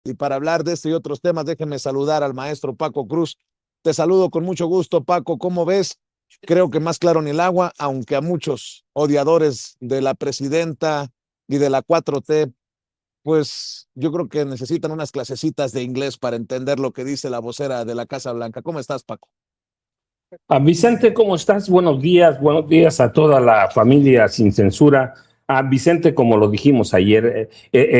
Y para hablar de este y otros temas, déjenme saludar al maestro Paco Cruz. Te saludo con mucho gusto, Paco. ¿Cómo ves? Creo que más claro ni el agua, aunque a muchos odiadores de la presidenta y de la 4T, pues yo creo que necesitan unas clasecitas de inglés para entender lo que dice la vocera de la Casa Blanca. ¿Cómo estás, Paco? Vicente, ¿cómo estás? Buenos días a toda la familia sin censura. Vicente, como lo dijimos ayer,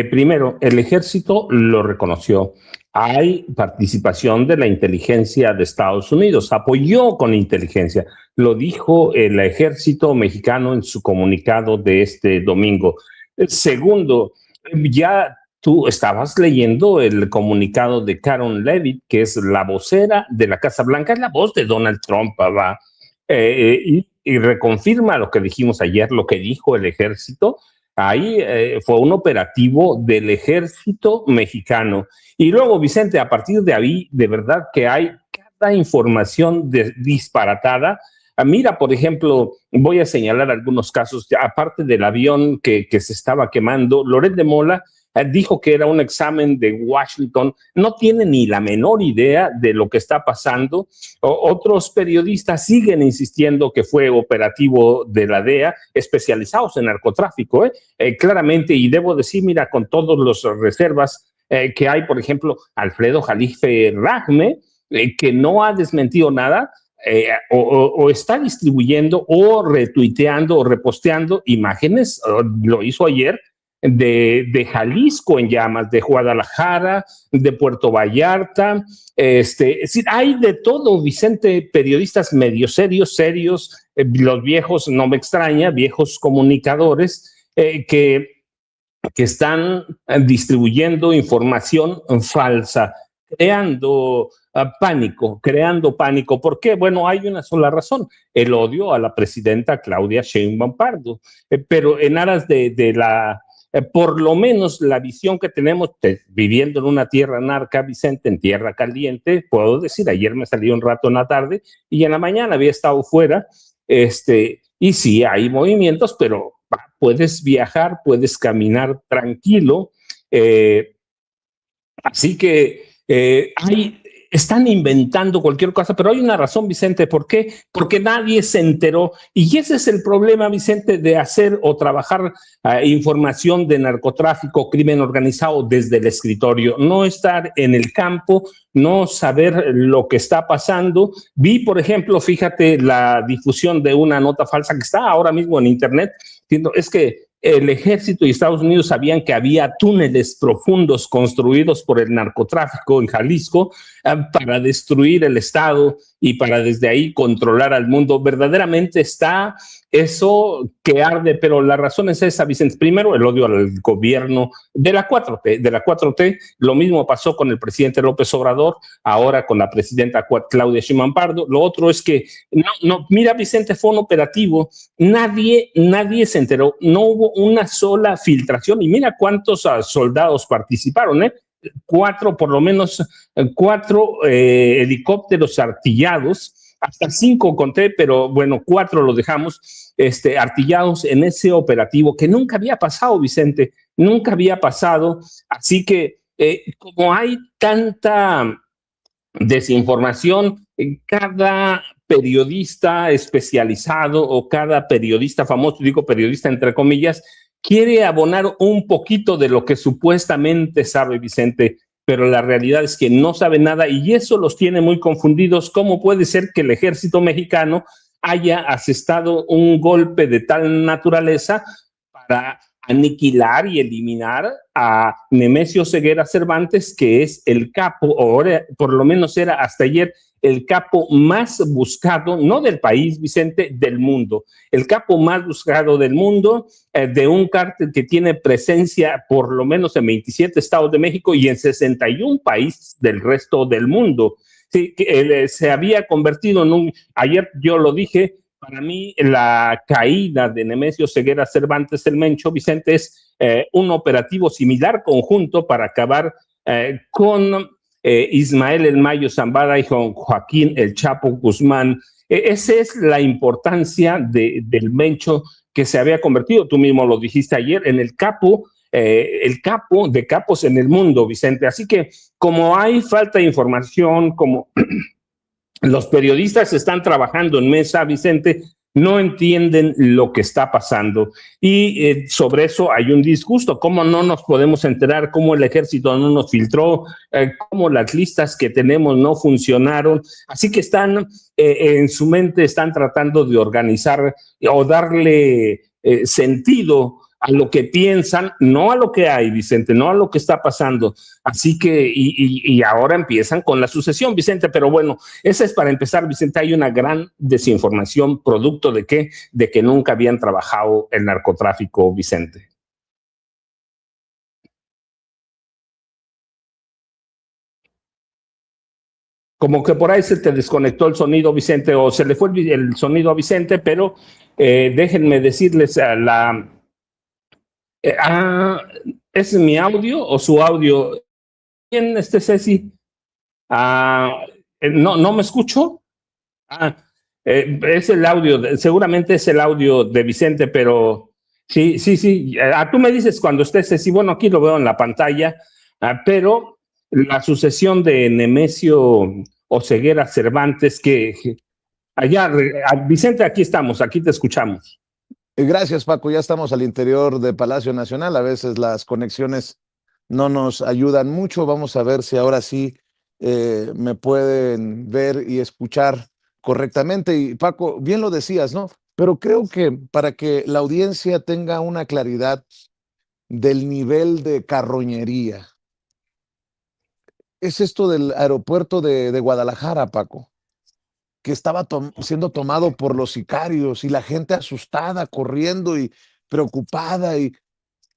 primero, el ejército lo reconoció. Hay participación de la inteligencia de Estados Unidos, apoyó con inteligencia. Lo dijo el ejército mexicano en su comunicado de este domingo. Segundo, ya tú estabas leyendo el comunicado de Karen Leavitt, que es la vocera de la Casa Blanca, es la voz de Donald Trump, ¿va? Y reconfirma lo que dijimos ayer, lo que dijo el ejército. Ahí fue un operativo del ejército mexicano. Y luego, Vicente, a partir de ahí, de verdad que hay cada información disparatada. Mira, por ejemplo, voy a señalar algunos casos, aparte del avión que se estaba quemando, Loret de Mola dijo que era un examen de Washington, no tiene ni la menor idea de lo que está pasando. Otros periodistas siguen insistiendo que fue operativo de la DEA, especializados en narcotráfico, claramente, y debo decir, mira, con todas las reservas que hay, por ejemplo, Alfredo Jalife Rahme, que no ha desmentido nada, o está distribuyendo o retuiteando o reposteando imágenes, lo hizo ayer, de Jalisco en llamas, de Guadalajara, de Puerto Vallarta. Es decir, hay de todo, Vicente, periodistas medio serios, los viejos, no me extraña, viejos comunicadores que están distribuyendo información falsa, creando pánico. ¿Por qué? Bueno, hay una sola razón, el odio a la presidenta Claudia Sheinbaum Pardo, pero en aras de la por lo menos la visión que tenemos viviendo en una tierra narca, Vicente, en tierra caliente, puedo decir, ayer me salí un rato en la tarde y en la mañana había estado fuera, y sí, hay movimientos, pero puedes viajar, puedes caminar tranquilo, así que están inventando cualquier cosa, pero hay una razón, Vicente, ¿por qué? Porque nadie se enteró. Y ese es el problema, Vicente, de hacer o trabajar información de narcotráfico, crimen organizado desde el escritorio. No estar en el campo, no saber lo que está pasando. Vi, por ejemplo, fíjate, la difusión de una nota falsa que está ahora mismo en internet. Es que el ejército y Estados Unidos sabían que había túneles profundos construidos por el narcotráfico en Jalisco para destruir el Estado y para desde ahí controlar al mundo. Verdaderamente está eso que arde, pero la razón es esa, Vicente. Primero, el odio al gobierno de la 4T. Lo mismo pasó con el presidente López Obrador, ahora con la presidenta Claudia Sheinbaum Pardo. Lo otro es que, mira, Vicente, fue un operativo, nadie se enteró, no hubo una sola filtración, y mira cuántos soldados participaron, por lo menos cuatro helicópteros artillados, hasta 5 conté, pero bueno, 4 lo dejamos, artillados en ese operativo que nunca había pasado, Vicente, nunca había pasado. Así que como hay tanta desinformación, cada periodista especializado o cada periodista famoso, digo periodista entre comillas, quiere abonar un poquito de lo que supuestamente sabe, Vicente, pero la realidad es que no sabe nada y eso los tiene muy confundidos. ¿Cómo puede ser que el ejército mexicano haya asestado un golpe de tal naturaleza para aniquilar y eliminar a Nemesio Ceguera Cervantes, que es el capo, o por lo menos era hasta ayer, el capo más buscado, no del país, Vicente, del mundo, el capo más buscado del mundo, de un cártel que tiene presencia por lo menos en 27 estados de México y en 61 países del resto del mundo. Sí, que, se había convertido en ayer yo lo dije, para mí la caída de Nemesio Ceguera Cervantes el Mencho, Vicente, es un operativo similar conjunto para acabar con Ismael El Mayo Zambada y con Joaquín El Chapo Guzmán. Esa es la importancia del Mencho, que se había convertido, tú mismo lo dijiste ayer, en el capo el capo de capos en el mundo, Vicente. Así que como hay falta de información, como los periodistas están trabajando en mesa, Vicente, no entienden lo que está pasando. Y sobre eso hay un disgusto. ¿Cómo no nos podemos enterar? ¿Cómo el ejército no nos filtró? ¿Cómo las listas que tenemos no funcionaron? Así que están en su mente, están tratando de organizar o darle sentido a lo que piensan, no a lo que hay, Vicente, no a lo que está pasando. Así que, y ahora empiezan con la sucesión, Vicente, pero bueno, esa es para empezar, Vicente. Hay una gran desinformación, producto de qué, de que nunca habían trabajado el narcotráfico, Vicente. Como que por ahí se te desconectó el sonido, Vicente, o se le fue el sonido a Vicente, pero déjenme decirles a la... ¿es mi audio o su audio? ¿Quién, Ceci? No me escucho. Es el audio, seguramente es el audio de Vicente, pero sí. Tú me dices cuando estés, Ceci. Bueno, aquí lo veo en la pantalla, pero la sucesión de Nemesio Oseguera Cervantes, que allá, Vicente, aquí estamos, aquí te escuchamos. Gracias, Paco. Ya estamos al interior de Palacio Nacional. A veces las conexiones no nos ayudan mucho. Vamos a ver si ahora sí me pueden ver y escuchar correctamente. Y Paco, bien lo decías, ¿no? Pero creo que para que la audiencia tenga una claridad del nivel de carroñería, es esto del aeropuerto de Guadalajara, Paco, que estaba siendo tomado por los sicarios y la gente asustada, corriendo y preocupada, y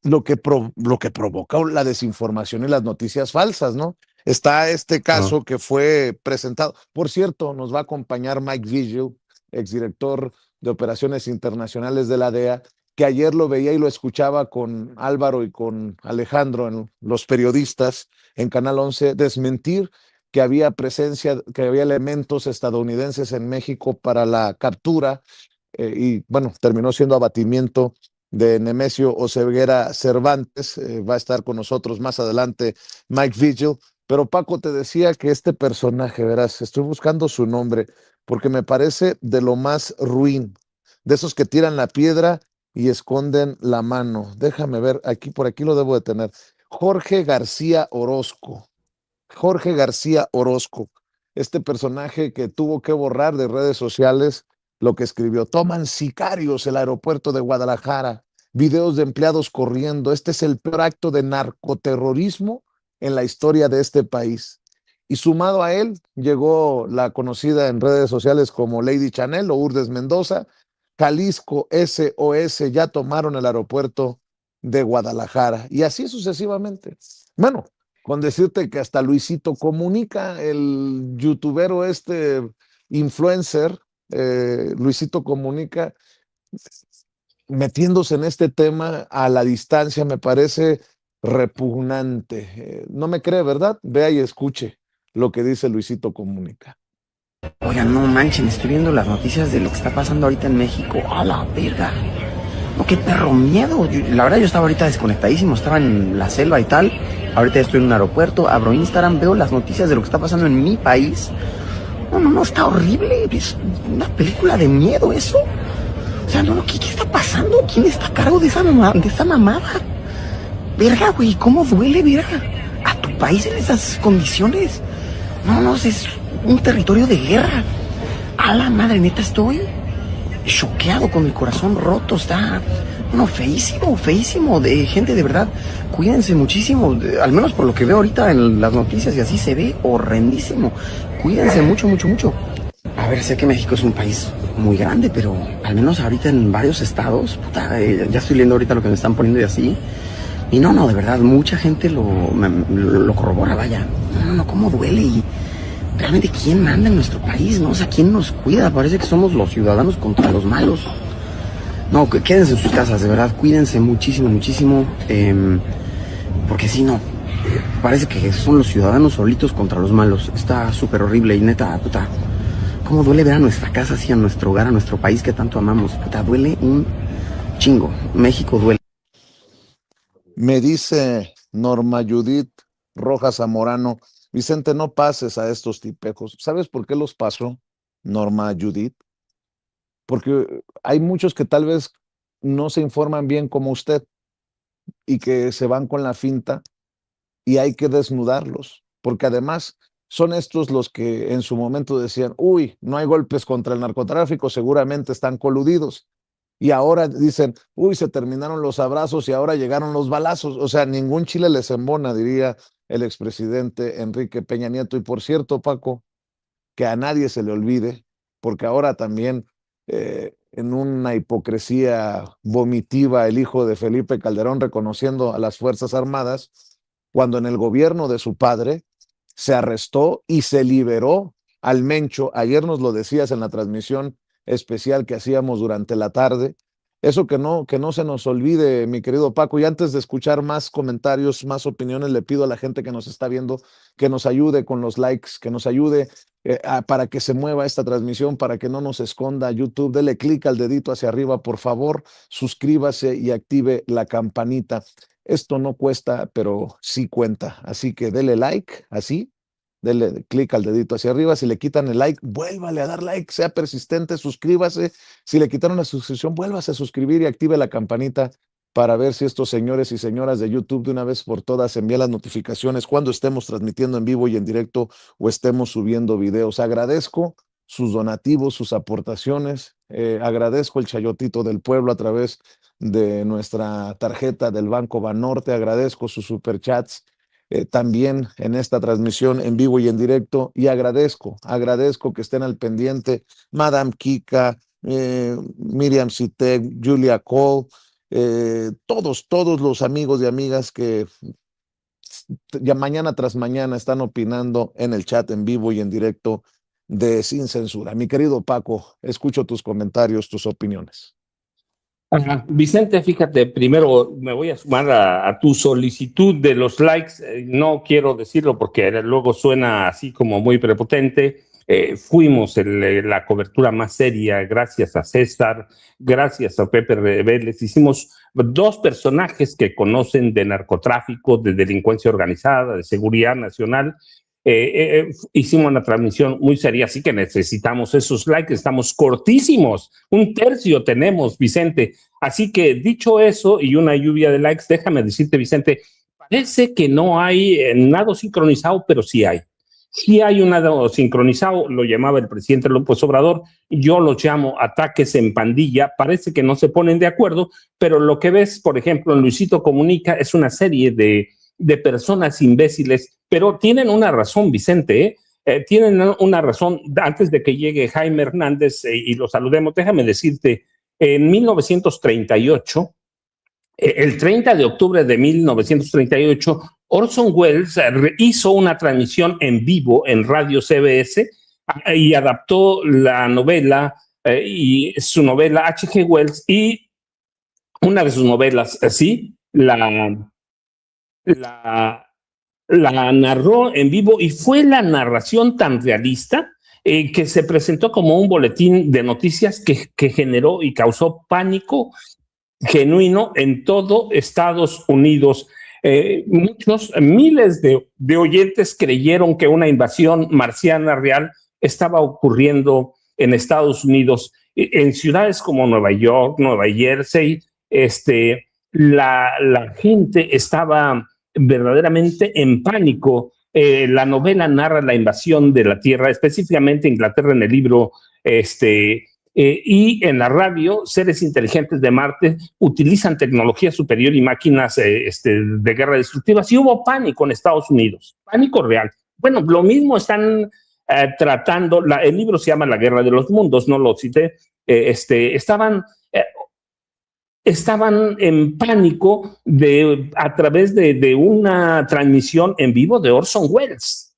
lo que provoca la desinformación y las noticias falsas, ¿no? Está este caso que fue presentado. Por cierto, nos va a acompañar Mike Vigil, exdirector de Operaciones Internacionales de la DEA, que ayer lo veía y lo escuchaba con Álvaro y con Alejandro, en los periodistas en Canal 11, desmentir que había presencia, que había elementos estadounidenses en México para la captura, y bueno, terminó siendo abatimiento de Nemesio Oseguera Cervantes. Va a estar con nosotros más adelante Mike Vigil. Pero Paco, te decía que este personaje, verás, estoy buscando su nombre porque me parece de lo más ruin, de esos que tiran la piedra y esconden la mano. Déjame ver, aquí, por aquí lo debo de tener. Jorge García Orozco. Jorge García Orozco, este personaje que tuvo que borrar de redes sociales lo que escribió. Toman sicarios el aeropuerto de Guadalajara, videos de empleados corriendo. Este es el peor acto de narcoterrorismo en la historia de este país. Y sumado a él, llegó la conocida en redes sociales como Lady Chanel o Urdes Mendoza. Jalisco SOS ya tomaron el aeropuerto de Guadalajara. Y así sucesivamente. Bueno, con decirte que hasta Luisito Comunica, el youtubero influencer, Luisito Comunica, metiéndose en este tema a la distancia, me parece repugnante. No me cree, ¿verdad? Vea y escuche lo que dice Luisito Comunica. Oigan, no manchen, estoy viendo las noticias de lo que está pasando ahorita en México. ¡A la verga! No, qué perro miedo. La verdad, yo estaba ahorita desconectadísimo, estaba en la selva y tal. Ahorita estoy en un aeropuerto, abro Instagram, veo las noticias de lo que está pasando en mi país. No, está horrible. Es una película de miedo eso. O sea, ¿qué está pasando? ¿Quién está a cargo de esa mamada? Verga, güey, ¿cómo duele, verga? A tu país en esas condiciones. No, es un territorio de guerra. A la madre, neta, estoy choqueado, con el corazón roto. Está, feísimo. De gente, de verdad, cuídense muchísimo. Al menos por lo que veo ahorita en las noticias y así, se ve horrendísimo. Cuídense mucho. A ver, sé que México es un país muy grande, pero al menos ahorita en varios estados, puta, ya estoy leyendo ahorita lo que me están poniendo y así. Y no, de verdad, mucha gente lo corrobora, vaya. No, cómo duele. Y realmente, ¿quién manda en nuestro país? ¿No? O sea, ¿quién nos cuida? Parece que somos los ciudadanos contra los malos. No, quédense en sus casas, de verdad, cuídense muchísimo. Porque si no, parece que son los ciudadanos solitos contra los malos. Está súper horrible y neta, puta, cómo duele ver a nuestra casa así, a nuestro hogar, a nuestro país que tanto amamos. Puta, duele un chingo. México duele. Me dice Norma Judith Rojas Zamorano, Vicente, no pases a estos tipejos. ¿Sabes por qué los paso, Norma Judith? Porque hay muchos que tal vez no se informan bien como usted y que se van con la finta y hay que desnudarlos, porque además son estos los que en su momento decían, uy, no hay golpes contra el narcotráfico, seguramente están coludidos. Y ahora dicen, uy, se terminaron los abrazos y ahora llegaron los balazos. O sea, ningún chile les embona, diría el expresidente Enrique Peña Nieto. Y por cierto, Paco, que a nadie se le olvide, porque ahora también en una hipocresía vomitiva el hijo de Felipe Calderón reconociendo a las Fuerzas Armadas, cuando en el gobierno de su padre se arrestó y se liberó al Mencho. Ayer nos lo decías en la transmisión especial que hacíamos durante la tarde. Eso que no se nos olvide, mi querido Paco. Y antes de escuchar más comentarios, más opiniones, le pido a la gente que nos está viendo que nos ayude con los likes, que nos ayude para que se mueva esta transmisión, para que no nos esconda YouTube. Dele clic al dedito hacia arriba, por favor, suscríbase y active la campanita. Esto no cuesta, pero sí cuenta. Así que dele like, así, dele clic al dedito hacia arriba. Si le quitan el like, vuélvale a dar like, sea persistente, suscríbase. Si le quitaron la suscripción, vuélvase a suscribir y active la campanita para ver si estos señores y señoras de YouTube de una vez por todas envían las notificaciones cuando estemos transmitiendo en vivo y en directo o estemos subiendo videos. Agradezco sus donativos, sus aportaciones. Agradezco el chayotito del pueblo a través de nuestra tarjeta del Banco Banorte. Agradezco sus superchats también en esta transmisión en vivo y en directo. Y agradezco que estén al pendiente Madame Kika, Miriam Sitek, Julia Cole, todos los amigos y amigas que ya mañana tras mañana están opinando en el chat en vivo y en directo de Sin Censura. Mi querido Paco, escucho tus comentarios, tus opiniones. Vicente, fíjate, primero me voy a sumar a tu solicitud de los likes. No quiero decirlo porque luego suena así como muy prepotente. Fuimos la cobertura más seria gracias a César, gracias a Pepe Vélez. Hicimos dos personajes que conocen de narcotráfico, de delincuencia organizada, de seguridad nacional. Hicimos una transmisión muy seria, así que necesitamos esos likes. Estamos cortísimos, 1/3 tenemos, Vicente. Así que dicho eso y una lluvia de likes, déjame decirte, Vicente, parece que no hay nado sincronizado, pero sí hay. Sí hay un nado sincronizado, lo llamaba el presidente López Obrador, yo los llamo ataques en pandilla. Parece que no se ponen de acuerdo, pero lo que ves, por ejemplo, en Luisito Comunica es una serie de personas imbéciles, pero tienen una razón, Vicente, tienen una razón. Antes de que llegue Jaime Hernández y lo saludemos, déjame decirte, en 1938, el 30 de octubre de 1938, Orson Welles hizo una transmisión en vivo en Radio CBS y adaptó la novela y su novela H.G. Wells, y una de sus novelas, así, la narró en vivo, y fue la narración tan realista que se presentó como un boletín de noticias que generó y causó pánico genuino en todo Estados Unidos. Miles de oyentes creyeron que una invasión marciana real estaba ocurriendo en Estados Unidos. En ciudades como Nueva York, Nueva Jersey, la gente estaba verdaderamente en pánico. La novela narra la invasión de la Tierra, específicamente Inglaterra, en el libro, y en la radio, seres inteligentes de Marte utilizan tecnología superior y máquinas de guerra destructivas. Y hubo pánico en Estados Unidos, pánico real. Bueno, lo mismo están tratando. El libro se llama La Guerra de los Mundos, no lo cité. Estaban en pánico a través de una transmisión en vivo de Orson Welles.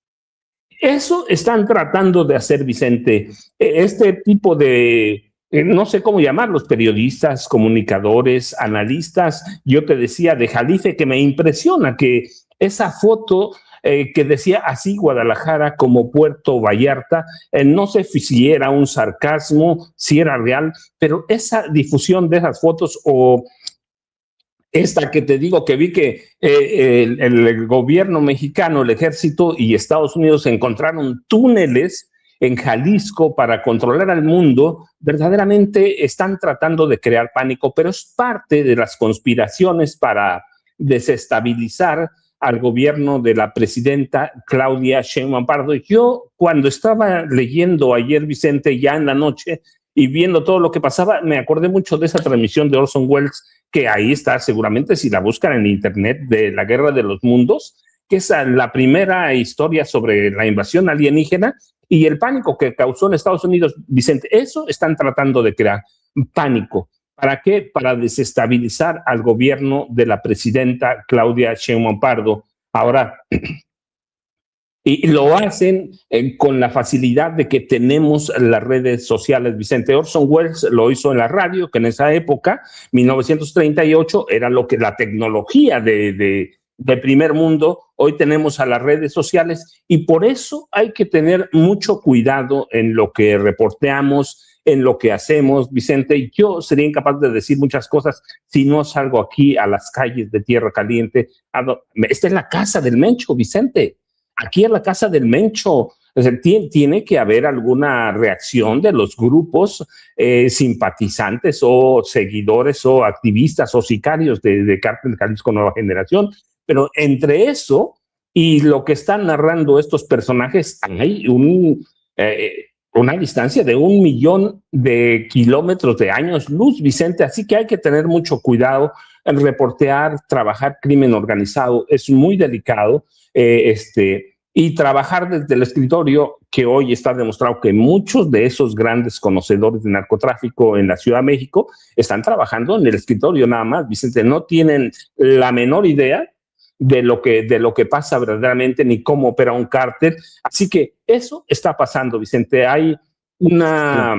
Eso están tratando de hacer, Vicente. Este tipo de, no sé cómo llamarlos, periodistas, comunicadores, analistas. Yo te decía de Jalife que me impresiona que esa foto que decía así Guadalajara como Puerto Vallarta, no sé si era un sarcasmo, si era real, pero esa difusión de esas fotos o esta que te digo que vi que el gobierno mexicano, el ejército y Estados Unidos encontraron túneles en Jalisco para controlar al mundo, verdaderamente están tratando de crear pánico, pero es parte de las conspiraciones para desestabilizar al gobierno de la presidenta Claudia Sheinbaum Pardo. Yo, cuando estaba leyendo ayer, Vicente, ya en la noche, y viendo todo lo que pasaba, me acordé mucho de esa transmisión de Orson Welles, que ahí está seguramente, si la buscan en internet, de La Guerra de los Mundos, que es la primera historia sobre la invasión alienígena y el pánico que causó en Estados Unidos. Vicente, eso están tratando de crear, pánico. ¿Para qué? Para desestabilizar al gobierno de la presidenta Claudia Sheinbaum Pardo. Ahora, y lo hacen con la facilidad de que tenemos las redes sociales, Vicente. Orson Welles lo hizo en la radio, que en esa época, 1938, era lo que la tecnología de primer mundo. Hoy tenemos a las redes sociales y por eso hay que tener mucho cuidado en lo que reporteamos, en lo que hacemos, Vicente. Yo sería incapaz de decir muchas cosas si no salgo aquí a las calles de Tierra Caliente. Esta es la casa del Mencho, Vicente. Aquí es la casa del Mencho. O sea, tiene que haber alguna reacción de los grupos simpatizantes o seguidores o activistas o sicarios de Cártel Jalisco Nueva Generación. Pero entre eso y lo que están narrando estos personajes, hay una distancia de 1 millón de kilómetros de años luz, Vicente. Así que hay que tener mucho cuidado en reportear, trabajar crimen organizado. Es muy delicado. Y trabajar desde el escritorio, que hoy está demostrado que muchos de esos grandes conocedores de narcotráfico en la Ciudad de México están trabajando en el escritorio nada más, Vicente. No tienen la menor idea de lo que pasa verdaderamente ni cómo opera un cártel. Así que eso está pasando, Vicente. Hay una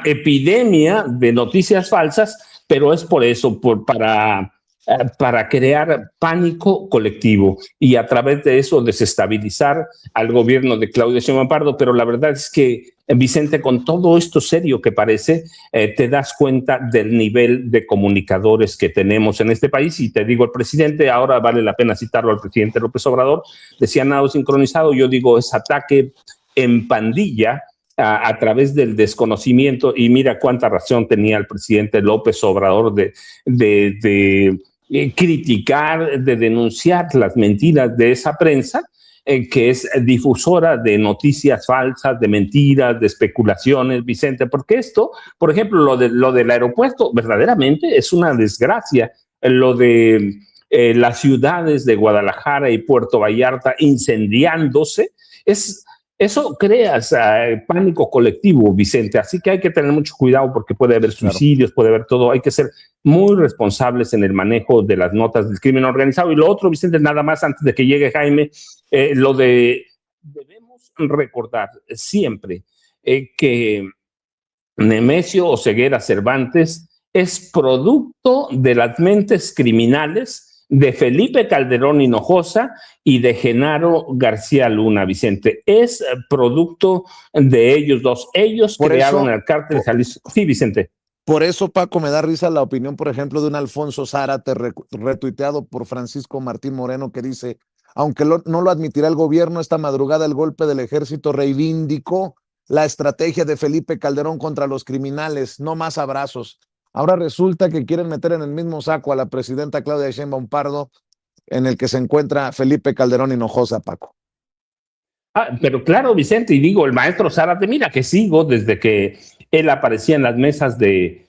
epidemia de noticias falsas, pero es por eso, para crear pánico colectivo y a través de eso desestabilizar al gobierno de Claudia Sheinbaum Pardo. Pero la verdad es que, Vicente, con todo esto serio que parece, te das cuenta del nivel de comunicadores que tenemos en este país. Y te digo, el presidente, ahora vale la pena citarlo al presidente López Obrador, decía nado sincronizado. Yo digo, es ataque en pandilla a través del desconocimiento. Y mira cuánta razón tenía el presidente López Obrador de criticar, de denunciar las mentiras de esa prensa que es difusora de noticias falsas, de mentiras, de especulaciones, Vicente, porque esto, por ejemplo, lo del aeropuerto, verdaderamente es una desgracia. Lo de las ciudades de Guadalajara y Puerto Vallarta incendiándose, eso crea pánico colectivo, Vicente. Así que hay que tener mucho cuidado porque puede haber suicidios, puede haber todo. Hay que ser muy responsables en el manejo de las notas del crimen organizado. Y lo otro, Vicente, nada más antes de que llegue Jaime, debemos recordar siempre que Nemesio Oseguera Cervantes es producto de las mentes criminales de Felipe Calderón Hinojosa y de Genaro García Luna, Vicente. Es producto de ellos dos. Ellos crearon el cártel Jalisco. Sí, Vicente. Por eso, Paco, me da risa la opinión, por ejemplo, de un Alfonso Zárate retuiteado por Francisco Martín Moreno, que dice, aunque no lo admitirá el gobierno, esta madrugada el golpe del ejército reivindicó la estrategia de Felipe Calderón contra los criminales. No más abrazos. Ahora resulta que quieren meter en el mismo saco a la presidenta Claudia Sheinbaum Pardo, en el que se encuentra Felipe Calderón Hinojosa, Paco. Pero claro, Vicente, y digo, el maestro Zárate, mira que sigo desde que él aparecía en las mesas de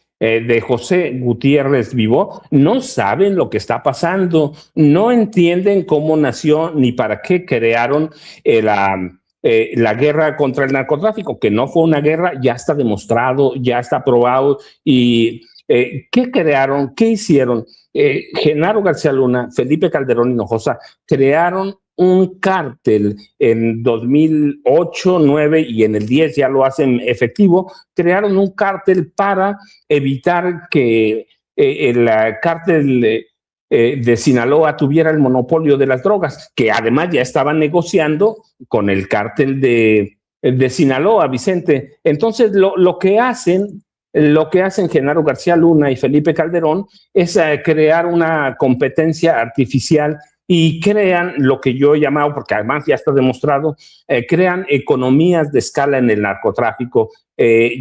José Gutiérrez Vivó, no saben lo que está pasando, no entienden cómo nació ni para qué crearon la guerra contra el narcotráfico, que no fue una guerra, ya está demostrado, ya está probado. Y ¿qué crearon? ¿Qué hicieron? Genaro García Luna, Felipe Calderón Hinojosa crearon un cártel en 2008, 9 y en el 10 ya lo hacen efectivo. Crearon un cártel para evitar que el cártel de Sinaloa tuviera el monopolio de las drogas, que además ya estaban negociando con el cártel de Sinaloa, Vicente. Entonces lo que hacen Lo que hacen Genaro García Luna y Felipe Calderón es crear una competencia artificial y crean lo que yo he llamado, porque además ya está demostrado, crean economías de escala en el narcotráfico.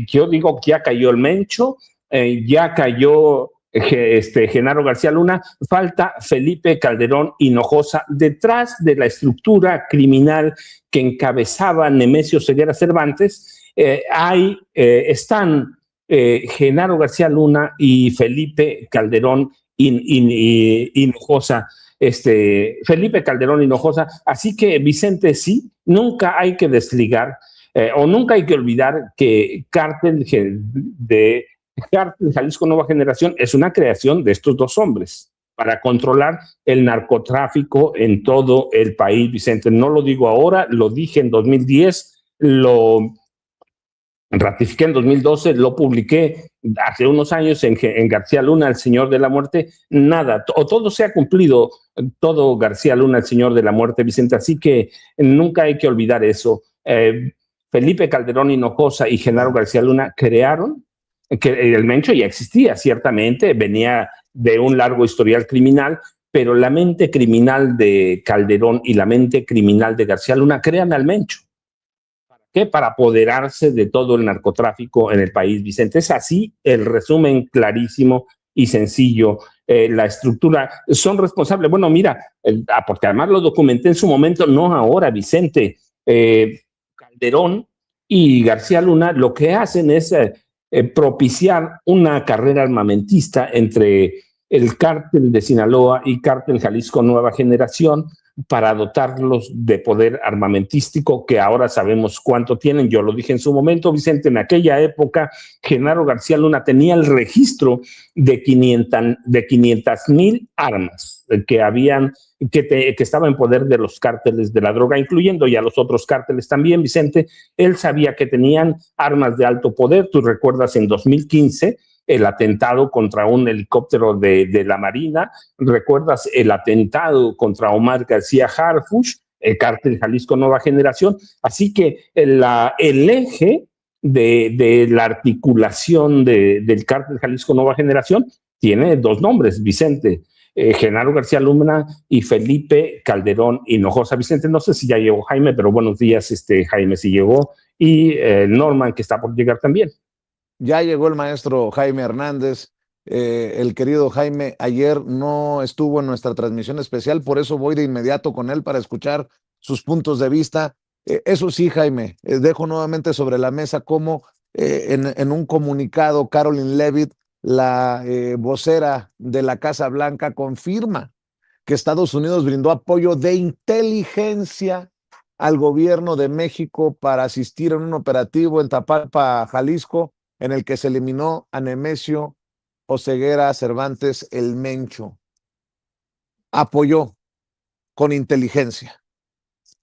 Yo digo que ya cayó el Mencho, ya cayó Genaro García Luna, falta Felipe Calderón Hinojosa detrás de la estructura criminal que encabezaba Nemesio Ceguera Cervantes. Están Genaro García Luna y Felipe Calderón Hinojosa. Felipe Calderón Hinojosa. Así que, Vicente, sí, nunca hay que desligar o nunca hay que olvidar que Cártel Jalisco Nueva Generación es una creación de estos dos hombres para controlar el narcotráfico en todo el país, Vicente. No lo digo ahora, lo dije en 2010, lo ratifiqué en 2012, lo publiqué hace unos años en García Luna, el Señor de la Muerte. Nada, o todo se ha cumplido, todo García Luna, el Señor de la Muerte, Vicente. Así que nunca hay que olvidar eso. Felipe Calderón Hinojosa y Genaro García Luna crearon, que el Mencho ya existía, ciertamente, venía de un largo historial criminal, pero la mente criminal de Calderón y la mente criminal de García Luna crean al Mencho. ¿Qué? Para apoderarse de todo el narcotráfico en el país, Vicente. Es así el resumen clarísimo y sencillo. La estructura, son responsables. Bueno, mira, porque además lo documenté en su momento, no ahora, Vicente. Calderón y García Luna lo que hacen es propiciar una carrera armamentista entre el cártel de Sinaloa y cártel Jalisco Nueva Generación, para dotarlos de poder armamentístico que ahora sabemos cuánto tienen. Yo lo dije en su momento, Vicente, en aquella época Genaro García Luna tenía el registro de 500,000 armas que estaba en poder de los cárteles de la droga, incluyendo ya los otros cárteles también, Vicente. Él sabía que tenían armas de alto poder. Tú recuerdas en 2015 el atentado contra un helicóptero de la Marina, recuerdas el atentado contra Omar García Harfuch, el cártel Jalisco Nueva Generación. Así que el eje de la articulación del cártel Jalisco Nueva Generación tiene dos nombres, Vicente. Genaro García Luna y Felipe Calderón Hinojosa. Vicente, no sé si ya llegó Jaime, pero buenos días, Jaime, si llegó, y Norman, que está por llegar también. Ya llegó el maestro Jaime Hernández. El querido Jaime ayer no estuvo en nuestra transmisión especial, por eso voy de inmediato con él para escuchar sus puntos de vista. Eso sí, Jaime, dejo nuevamente sobre la mesa cómo en un comunicado Caroline Leavitt, la vocera de la Casa Blanca, confirma que Estados Unidos brindó apoyo de inteligencia al gobierno de México para asistir en un operativo en Tapalpa, Jalisco, en el que se eliminó a Nemesio Oseguera Cervantes el Mencho. Apoyó con inteligencia,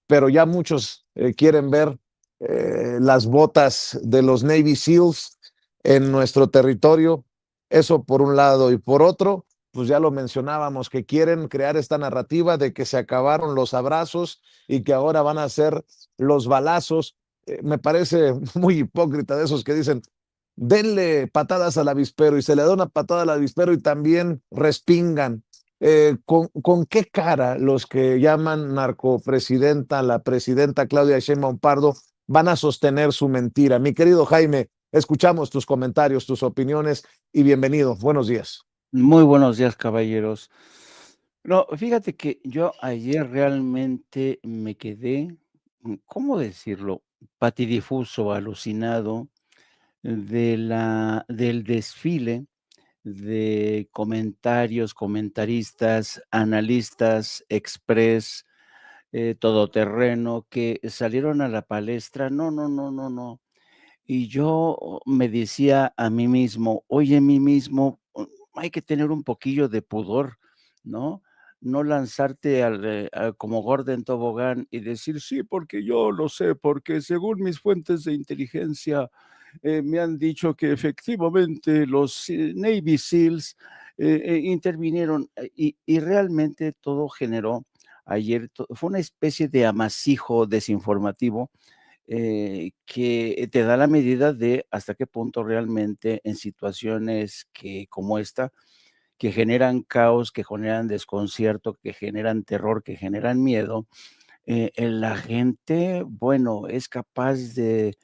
pero ya muchos quieren ver las botas de los Navy SEALs en nuestro territorio. Eso por un lado, y por otro, pues ya lo mencionábamos, que quieren crear esta narrativa de que se acabaron los abrazos y que ahora van a ser los balazos. Me parece muy hipócrita de esos que dicen: denle patadas al avispero, y se le da una patada al avispero y también respingan. ¿Con qué cara los que llaman narcopresidenta, la presidenta Claudia Sheinbaum Pardo, van a sostener su mentira? Mi querido Jaime, escuchamos tus comentarios, tus opiniones, y bienvenido. Buenos días. Muy buenos días, caballeros. No, fíjate que yo ayer realmente me quedé, ¿cómo decirlo? Patidifuso, alucinado del desfile de comentarios, comentaristas, analistas, express, todoterreno, que salieron a la palestra. No. Y yo me decía a mí mismo, oye, a mí mismo, hay que tener un poquillo de pudor, ¿no? No lanzarte como gordo en tobogán y decir, sí, porque yo lo sé, porque según mis fuentes de inteligencia me han dicho que efectivamente los Navy SEALs intervinieron y realmente todo generó ayer, fue una especie de amasijo desinformativo que te da la medida de hasta qué punto realmente en situaciones como esta, que generan caos, que generan desconcierto, que generan terror, que generan miedo, la gente, bueno, es capaz de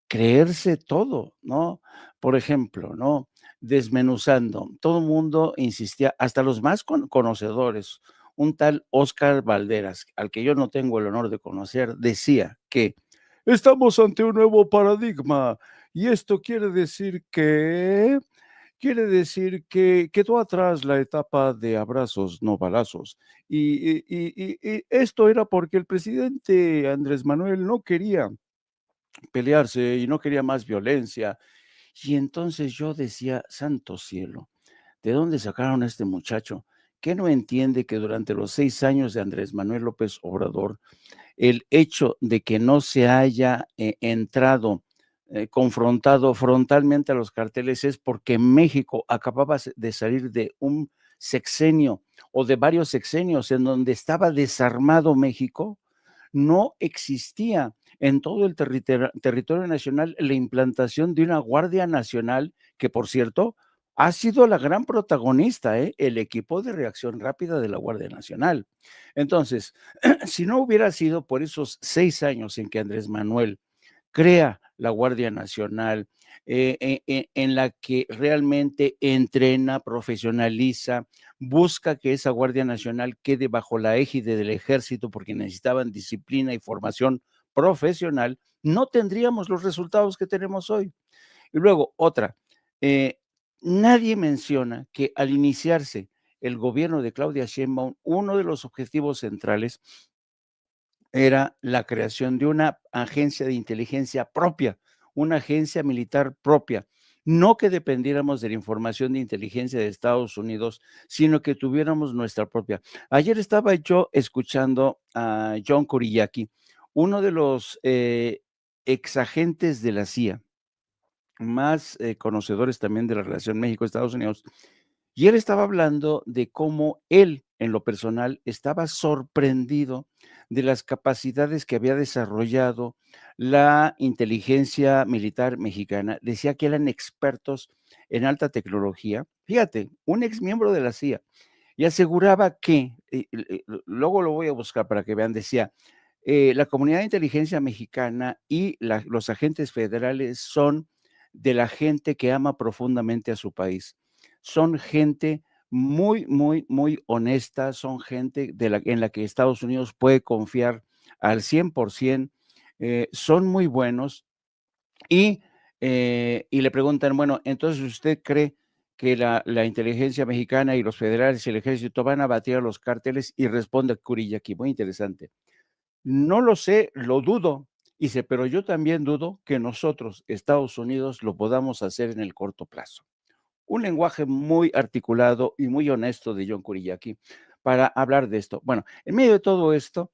creerse todo, ¿no? Por ejemplo, ¿no? Desmenuzando, todo el mundo insistía, hasta los más conocedores, un tal Óscar Valderas, al que yo no tengo el honor de conocer, decía que estamos ante un nuevo paradigma y esto quiere decir que quedó atrás la etapa de abrazos, no balazos. Y esto era porque el presidente Andrés Manuel no quería pelearse y no quería más violencia. Y entonces yo decía, santo cielo, ¿de dónde sacaron a este muchacho? ¿Qué no entiende que durante los 6 años de Andrés Manuel López Obrador, el hecho de que no se haya entrado, confrontado frontalmente a los carteles es porque México acababa de salir de un sexenio o de varios sexenios en donde estaba desarmado México? No existía en todo el territorio nacional la implantación de una Guardia Nacional, que por cierto ha sido la gran protagonista, el equipo de reacción rápida de la Guardia Nacional. Entonces, si no hubiera sido por esos 6 años en que Andrés Manuel crea la Guardia Nacional, en la que realmente entrena, profesionaliza, busca que esa Guardia Nacional quede bajo la égide del ejército porque necesitaban disciplina y formación profesional, no tendríamos los resultados que tenemos hoy. Y luego, otra, eh, nadie menciona que al iniciarse el gobierno de Claudia Sheinbaum, uno de los objetivos centrales era la creación de una agencia de inteligencia propia, una agencia militar propia. No que dependiéramos de la información de inteligencia de Estados Unidos, sino que tuviéramos nuestra propia. Ayer estaba yo escuchando a John Kuriyaki, uno de los exagentes de la CIA, más conocedores también de la relación México-Estados Unidos, y él estaba hablando de cómo él, en lo personal, estaba sorprendido de las capacidades que había desarrollado la inteligencia militar mexicana. Decía que eran expertos en alta tecnología. Fíjate, un ex miembro de la CIA, y aseguraba que, luego lo voy a buscar para que vean, decía, la comunidad de inteligencia mexicana y los agentes federales son de la gente que ama profundamente a su país. Son gente muy, muy, muy honesta, son gente en la que Estados Unidos puede confiar al 100%, son muy buenos y le preguntan, bueno, entonces usted cree que la inteligencia mexicana y los federales y el ejército van a batir a los cárteles, y responde Kuriyaki, muy interesante. No lo sé, lo dudo. Dice, pero yo también dudo que nosotros, Estados Unidos, lo podamos hacer en el corto plazo. Un lenguaje muy articulado y muy honesto de John Kuriyaki para hablar de esto. Bueno, en medio de todo esto,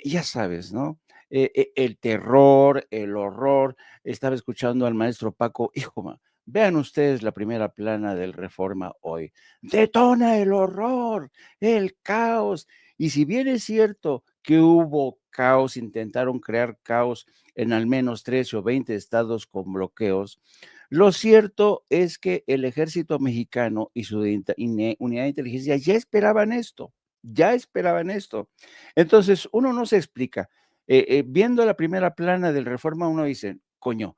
ya sabes, ¿no? El terror, el horror. Estaba escuchando al maestro Paco, hijo, vean ustedes la primera plana del Reforma hoy. Detona el horror, el caos. Y si bien es cierto que hubo caos, intentaron crear caos en al menos 13 o 20 estados con bloqueos, lo cierto es que el ejército mexicano y su unidad de inteligencia ya esperaban esto, ya esperaban esto. Entonces, uno no se explica. Viendo la primera plana del Reforma, uno dice, coño,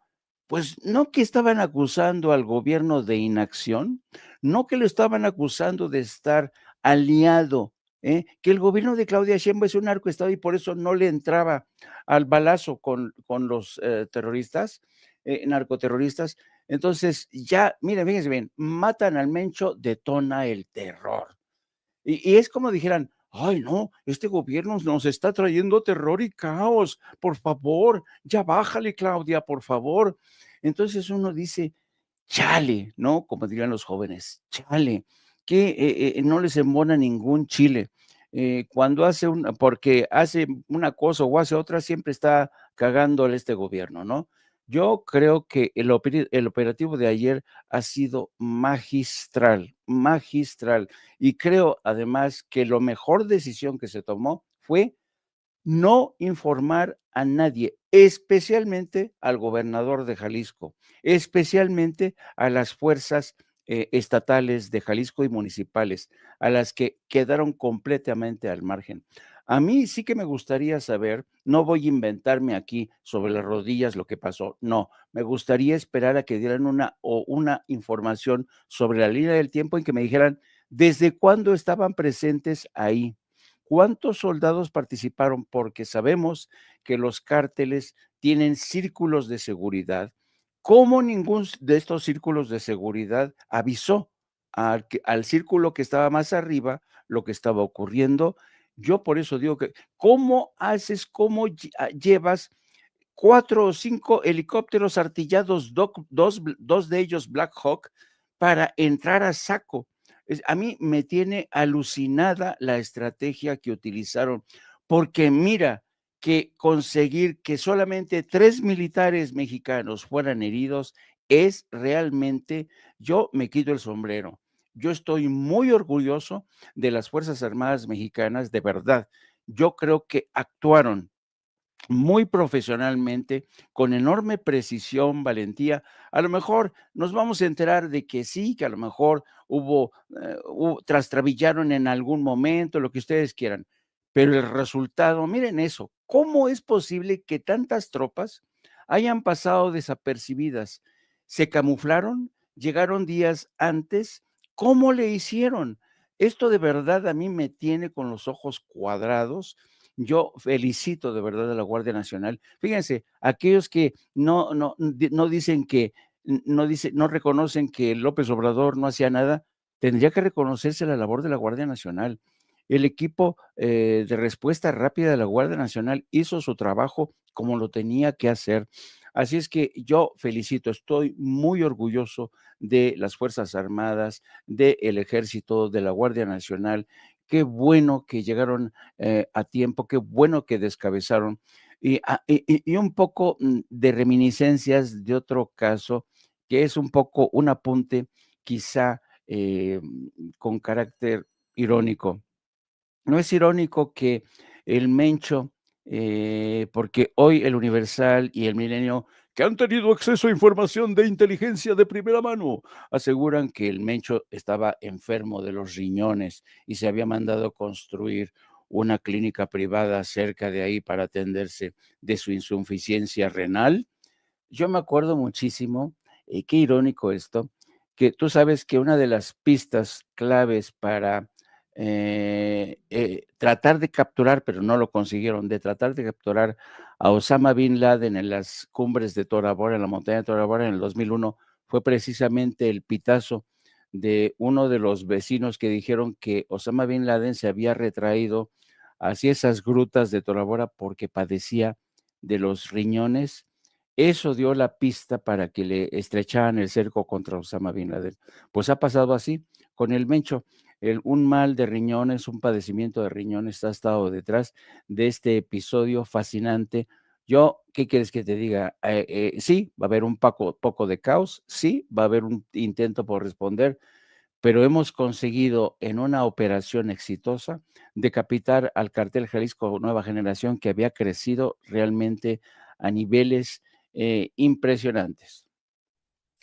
pues no que estaban acusando al gobierno de inacción, no que lo estaban acusando de estar aliado, que el gobierno de Claudia Sheinbaum es un narcoestado y por eso no le entraba al balazo con los terroristas, narcoterroristas. Entonces, ya, miren, fíjense bien, matan al Mencho, detona el terror. Y es como dijeran, ay, no, este gobierno nos está trayendo terror y caos, por favor, ya bájale, Claudia, por favor. Entonces uno dice, chale, ¿no? Como dirían los jóvenes, chale, que no les embona ningún chile. Cuando porque hace una cosa o hace otra, siempre está cagándole este gobierno, ¿no? Yo creo que el operativo de ayer ha sido magistral, magistral. Y creo además que la mejor decisión que se tomó fue no informar a nadie, especialmente al gobernador de Jalisco, especialmente a las fuerzas estatales de Jalisco y municipales, a las que quedaron completamente al margen. A mí sí que me gustaría saber, no voy a inventarme aquí sobre las rodillas lo que pasó, no, me gustaría esperar a que dieran una información sobre la línea del tiempo en que me dijeran desde cuándo estaban presentes ahí, cuántos soldados participaron, porque sabemos que los cárteles tienen círculos de seguridad. ¿Cómo ningún de estos círculos de seguridad avisó al círculo que estaba más arriba lo que estaba ocurriendo? Yo por eso digo que, ¿cómo haces, llevas 4 o 5 helicópteros artillados, dos de ellos Black Hawk, para entrar a saco? A mí me tiene alucinada la estrategia que utilizaron, porque mira, que conseguir que solamente 3 militares mexicanos fueran heridos es realmente, yo me quito el sombrero. Yo estoy muy orgulloso de las Fuerzas Armadas mexicanas, de verdad. Yo creo que actuaron muy profesionalmente, con enorme precisión, valentía. A lo mejor nos vamos a enterar de que sí, que a lo mejor trastrabillaron en algún momento, lo que ustedes quieran, pero el resultado, miren eso, ¿cómo es posible que tantas tropas hayan pasado desapercibidas? ¿Se camuflaron? ¿Llegaron días antes? ¿Cómo le hicieron? Esto de verdad a mí me tiene con los ojos cuadrados. Yo felicito de verdad a la Guardia Nacional. Fíjense, aquellos que no dicen que, no reconocen que López Obrador no hacía nada, tendría que reconocerse la labor de la Guardia Nacional. El equipo de respuesta rápida de la Guardia Nacional hizo su trabajo como lo tenía que hacer. Así es que yo felicito, estoy muy orgulloso de las Fuerzas Armadas, del Ejército, de la Guardia Nacional. Qué bueno que llegaron a tiempo, qué bueno que descabezaron. Y un poco de reminiscencias de otro caso, que es un poco un apunte quizá con carácter irónico. ¿No es irónico que el Mencho, porque hoy el Universal y el Milenio, que han tenido acceso a información de inteligencia de primera mano, aseguran que el Mencho estaba enfermo de los riñones y se había mandado construir una clínica privada cerca de ahí para atenderse de su insuficiencia renal? Yo me acuerdo muchísimo, qué irónico esto, que tú sabes que una de las pistas claves para tratar de capturar, pero no lo consiguieron, de tratar de capturar a Osama Bin Laden en las cumbres de Tora Bora, en la montaña de Tora Bora en el 2001, fue precisamente el pitazo de uno de los vecinos que dijeron que Osama Bin Laden se había retraído hacia esas grutas de Tora Bora porque padecía de los riñones. Eso dio la pista para que le estrecharan el cerco contra Osama Bin Laden. Pues ha pasado así con el Mencho. Un mal de riñones, un padecimiento de riñones ha estado detrás de este episodio fascinante. Yo, ¿qué quieres que te diga? Sí, va a haber un poco de caos, sí, va a haber un intento por responder, pero hemos conseguido en una operación exitosa decapitar al cartel Jalisco Nueva Generación, que había crecido realmente a niveles impresionantes.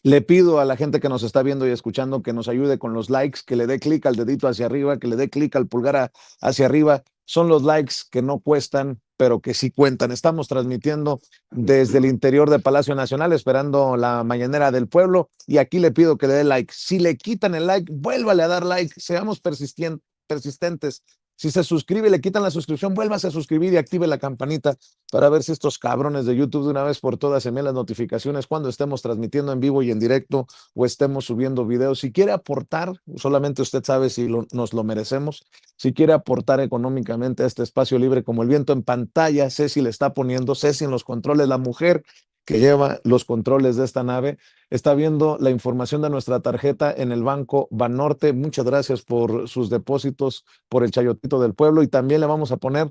Le pido a la gente que nos está viendo y escuchando que nos ayude con los likes, que le dé clic al dedito hacia arriba, que le dé clic al pulgar hacia arriba. Son los likes que no cuestan, pero que sí cuentan. Estamos transmitiendo desde el interior de Palacio Nacional, esperando la mañanera del pueblo. Y aquí le pido que le dé like. Si le quitan el like, vuélvale a dar like. Seamos persistentes. Si se suscribe y le quitan la suscripción, vuélvase a suscribir y active la campanita para ver si estos cabrones de YouTube de una vez por todas envían las notificaciones cuando estemos transmitiendo en vivo y en directo o estemos subiendo videos. Si quiere aportar, solamente usted sabe si nos lo merecemos. Si quiere aportar económicamente a este espacio libre como el viento en pantalla, Ceci le está poniendo, Ceci en los controles, la mujer que lleva los controles de esta nave, está viendo la información de nuestra tarjeta en el Banco Banorte. Muchas gracias por sus depósitos, por el chayotito del pueblo, y también le vamos a poner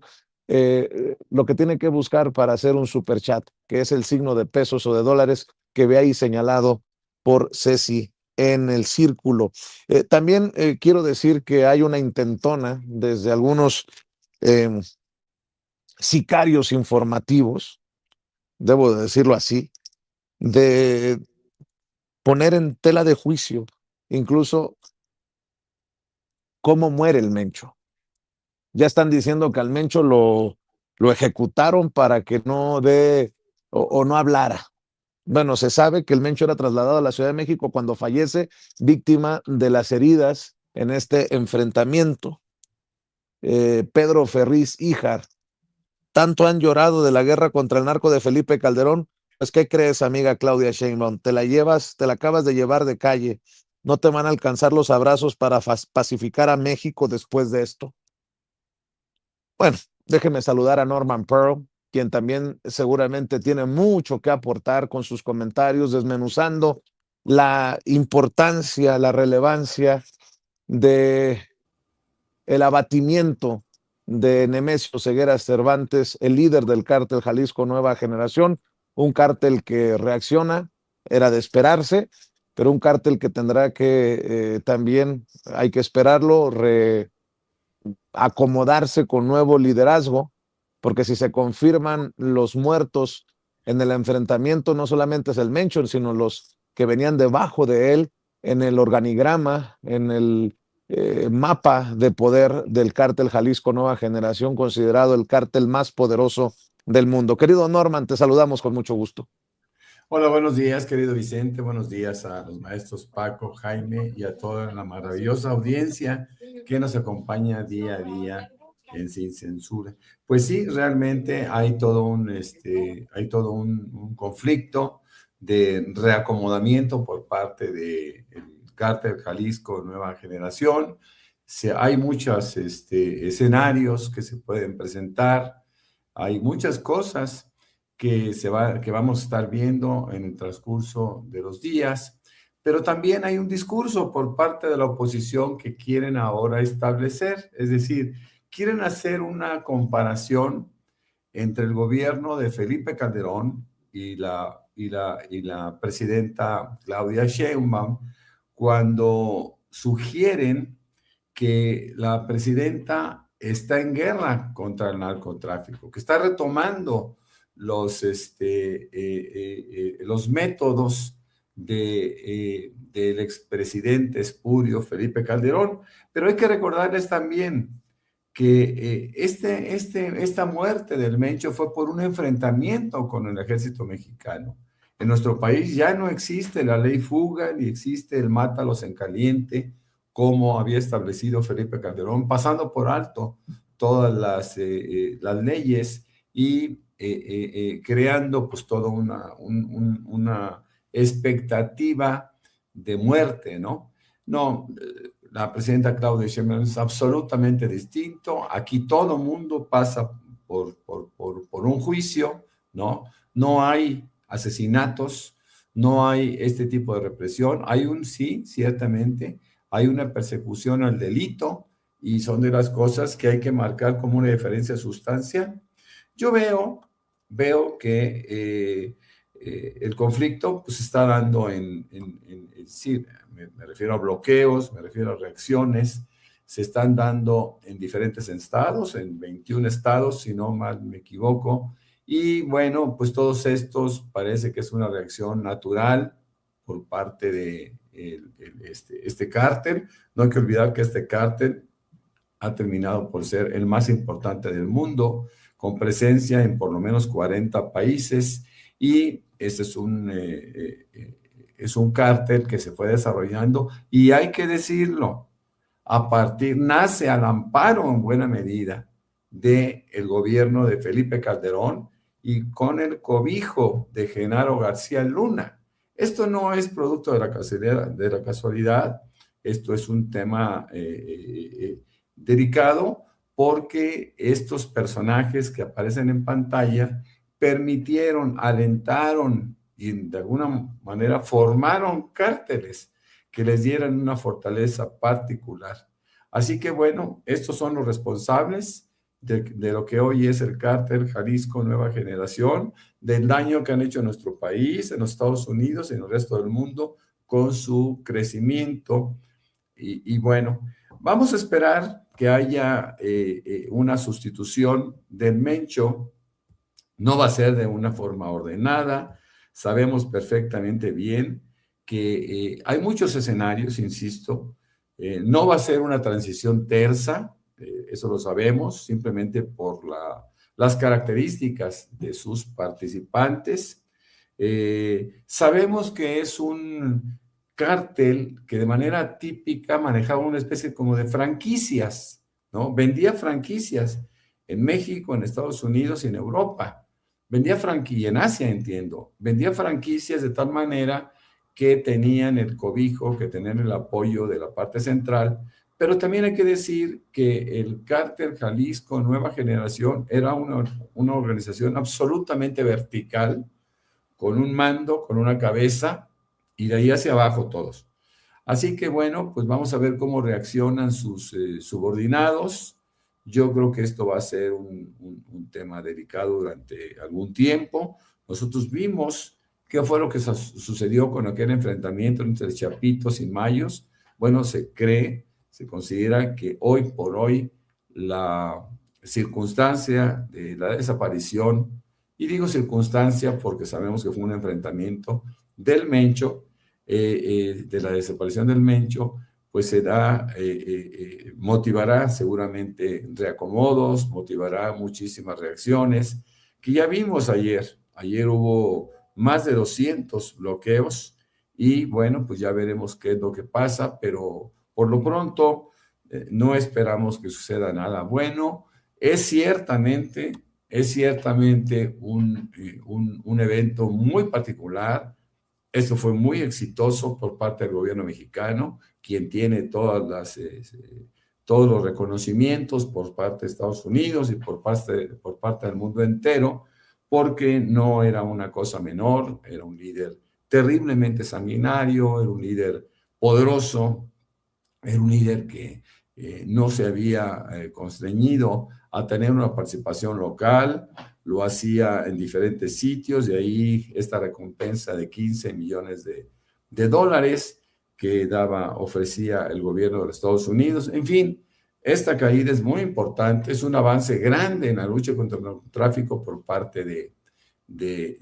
lo que tiene que buscar para hacer un super chat, que es el signo de pesos o de dólares que ve ahí señalado por Ceci en el círculo. También quiero decir que hay una intentona desde algunos sicarios informativos debo de decirlo así, de poner en tela de juicio incluso cómo muere el Mencho. Ya están diciendo que al Mencho lo ejecutaron para que no dé o no hablara. Bueno, se sabe que el Mencho era trasladado a la Ciudad de México cuando fallece, víctima de las heridas en este enfrentamiento. Pedro Ferriz Híjar, tanto han llorado de la guerra contra el narco de Felipe Calderón, pues ¿qué crees, amiga Claudia Sheinbaum? Te la acabas de llevar de calle. No te van a alcanzar los abrazos para pacificar a México después de esto. Bueno, déjeme saludar a Norman Pearl, quien también seguramente tiene mucho que aportar con sus comentarios, desmenuzando la importancia, la relevancia de el abatimiento de Nemesio Ceguera Cervantes, el líder del cártel Jalisco Nueva Generación, un cártel que reacciona, era de esperarse, pero un cártel que tendrá que también, hay que esperarlo, acomodarse con nuevo liderazgo, porque si se confirman los muertos en el enfrentamiento, no solamente es el Mencho, sino los que venían debajo de él en el organigrama, en el mapa de poder del cártel Jalisco Nueva Generación, considerado el cártel más poderoso del mundo. Querido Norman, te saludamos con mucho gusto. Hola, buenos días, querido Vicente. Buenos días a los maestros Paco, Jaime y a toda la maravillosa audiencia que nos acompaña día a día en Sin Censura. Pues sí, realmente hay todo un conflicto de reacomodamiento por parte del cártel Jalisco Nueva Generación. Hay muchos escenarios que se pueden presentar, hay muchas cosas que vamos a estar viendo en el transcurso de los días, pero también hay un discurso por parte de la oposición que quieren ahora establecer, es decir, quieren hacer una comparación entre el gobierno de Felipe Calderón y la presidenta Claudia Sheinbaum, cuando sugieren que la presidenta está en guerra contra el narcotráfico, que está retomando los métodos del expresidente espurio Felipe Calderón. Pero hay que recordarles también que esta muerte del Mencho fue por un enfrentamiento con el ejército mexicano. En nuestro país ya no existe la ley fuga, ni existe el mátalos en caliente, como había establecido Felipe Calderón, pasando por alto todas las leyes y creando pues toda una expectativa de muerte, ¿no? No, la presidenta Claudia Sheinbaum es absolutamente distinto. Aquí todo mundo pasa por un juicio, ¿no? No hay asesinatos, no hay este tipo de represión. Hay sí, ciertamente, hay una persecución al delito y son de las cosas que hay que marcar como una diferencia sustancial. Yo veo que el conflicto pues, se está dando sí, me refiero a bloqueos, me refiero a reacciones, se están dando en diferentes estados, en 21 estados, si no mal me equivoco, y bueno, pues todos estos parece que es una reacción natural por parte de este cártel. No hay que olvidar que este cártel ha terminado por ser el más importante del mundo, con presencia en por lo menos 40 países, y este es un cártel que se fue desarrollando, y hay que decirlo, nace al amparo en buena medida del gobierno de Felipe Calderón y con el cobijo de Genaro García Luna. Esto no es producto de la casualidad, esto es un tema delicado, porque estos personajes que aparecen en pantalla permitieron, alentaron y de alguna manera formaron cárteles que les dieran una fortaleza particular. Así que bueno, estos son los responsables de lo que hoy es el cártel Jalisco Nueva Generación, del daño que han hecho en nuestro país, en los Estados Unidos y en el resto del mundo con su crecimiento. Y bueno, vamos a esperar que haya una sustitución del Mencho no va a ser de una forma ordenada. Sabemos perfectamente bien que hay muchos escenarios, insisto, no va a ser una transición tersa, eso lo sabemos, simplemente por las características de sus participantes. Sabemos que es un cártel que de manera típica manejaba una especie como de franquicias, ¿no? Vendía franquicias en México, en Estados Unidos y en Europa. Vendía franquicias, en Asia entiendo, vendía franquicias de tal manera que tenían el cobijo, que tenían el apoyo de la parte central, pero también hay que decir que el Cártel Jalisco Nueva Generación era una organización absolutamente vertical, con un mando, con una cabeza, y de ahí hacia abajo todos. Así que bueno, pues vamos a ver cómo reaccionan sus subordinados. Yo creo que esto va a ser un tema delicado durante algún tiempo. Nosotros vimos qué fue lo que sucedió con aquel enfrentamiento entre Chapitos y Mayos. Bueno, se cree, se considera que hoy por hoy la circunstancia de la desaparición, y digo circunstancia porque sabemos que fue un enfrentamiento del Mencho, de la desaparición del Mencho, pues motivará seguramente reacomodos, motivará muchísimas reacciones, que ya vimos ayer. Ayer hubo más de 200 bloqueos y bueno, pues ya veremos qué es lo que pasa, pero por lo pronto no esperamos que suceda nada bueno. Es ciertamente un evento muy particular. Esto fue muy exitoso por parte del gobierno mexicano, quien tiene todos los reconocimientos por parte de Estados Unidos y por parte del mundo entero, porque no era una cosa menor, era un líder terriblemente sanguinario, era un líder poderoso, era un líder que no se había constreñido a tener una participación local, lo hacía en diferentes sitios, de ahí esta recompensa de 15 millones de dólares que ofrecía el gobierno de los Estados Unidos. En fin, esta caída es muy importante, es un avance grande en la lucha contra el narcotráfico por parte del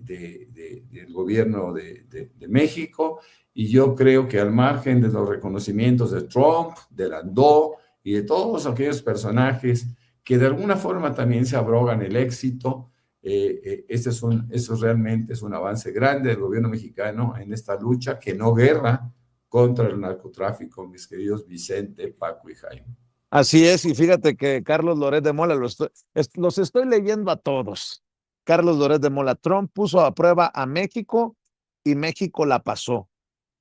gobierno de México, y yo creo que al margen de los reconocimientos de Trump, de Landó y de todos aquellos personajes que de alguna forma también se abrogan el éxito, eso realmente es un avance grande del gobierno mexicano en esta lucha, que no guerra, contra el narcotráfico, mis queridos Vicente, Paco y Jaime. Así es, y fíjate que Carlos Loret de Mola, los estoy leyendo a todos. Carlos Loret de Mola: Trump puso a prueba a México y México la pasó.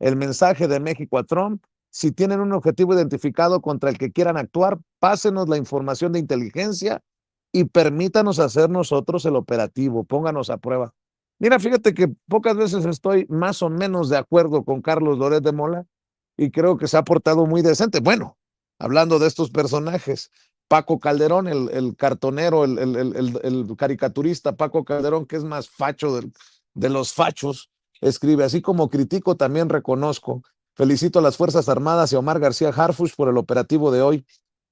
El mensaje de México a Trump: si tienen un objetivo identificado contra el que quieran actuar, pásenos la información de inteligencia y permítanos hacer nosotros el operativo, pónganos a prueba. Mira, fíjate que pocas veces estoy más o menos de acuerdo con Carlos Loret de Mola y creo que se ha portado muy decente. Bueno, hablando de estos personajes, Paco Calderón, el cartonero, el caricaturista Paco Calderón, que es más facho de los fachos, escribe: así como critico, también reconozco. Felicito a las Fuerzas Armadas y a Omar García Harfuch por el operativo de hoy.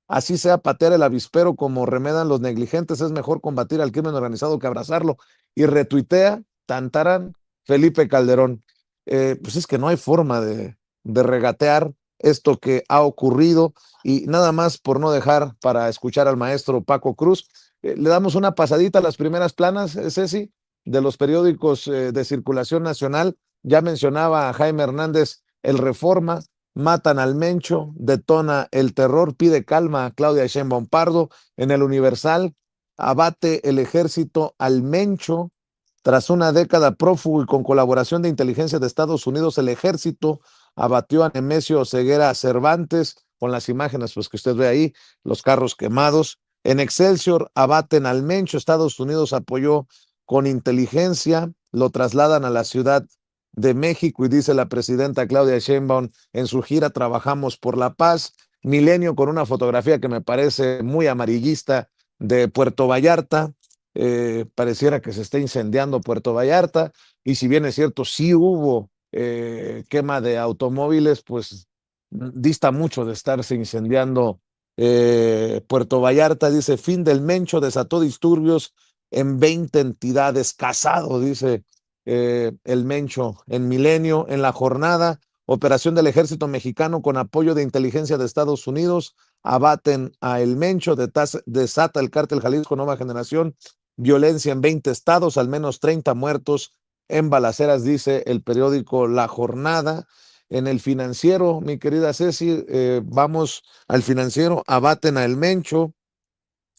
Así sea patear el avispero como remedan los negligentes, es mejor combatir al crimen organizado que abrazarlo. Y retuitea, tantarán, Felipe Calderón. Pues es que no hay forma de regatear esto que ha ocurrido. Y nada más, por no dejar para escuchar al maestro Paco Cruz, le damos una pasadita a las primeras planas, Ceci, de los periódicos de circulación nacional. Ya mencionaba a Jaime Hernández el Reforma: matan al Mencho, detona el terror, pide calma a Claudia Sheinbaum Pardo. En el Universal: abate el ejército al Mencho. Tras una década prófugo y con colaboración de inteligencia de Estados Unidos, el ejército abatió a Nemesio Ceguera Cervantes, con las imágenes pues que usted ve ahí, los carros quemados. En Excelsior: abaten al Mencho, Estados Unidos apoyó con inteligencia, lo trasladan a la Ciudad de México y dice la presidenta Claudia Sheinbaum: en su gira trabajamos por la paz. Milenio, con una fotografía que me parece muy amarillista de Puerto Vallarta. Pareciera que se está incendiando Puerto Vallarta, y si bien es cierto, sí hubo quema de automóviles, pues dista mucho de estarse incendiando Puerto Vallarta. Dice: fin del Mencho desató disturbios en 20 entidades, casado, dice el Mencho, en Milenio. En la jornada, operación del ejército mexicano con apoyo de inteligencia de Estados Unidos, abaten a el Mencho, desata el cártel Jalisco Nueva Generación, violencia en 20 estados, al menos 30 muertos en balaceras, dice el periódico La Jornada. En el Financiero, mi querida Ceci, vamos al Financiero, abaten a el Mencho.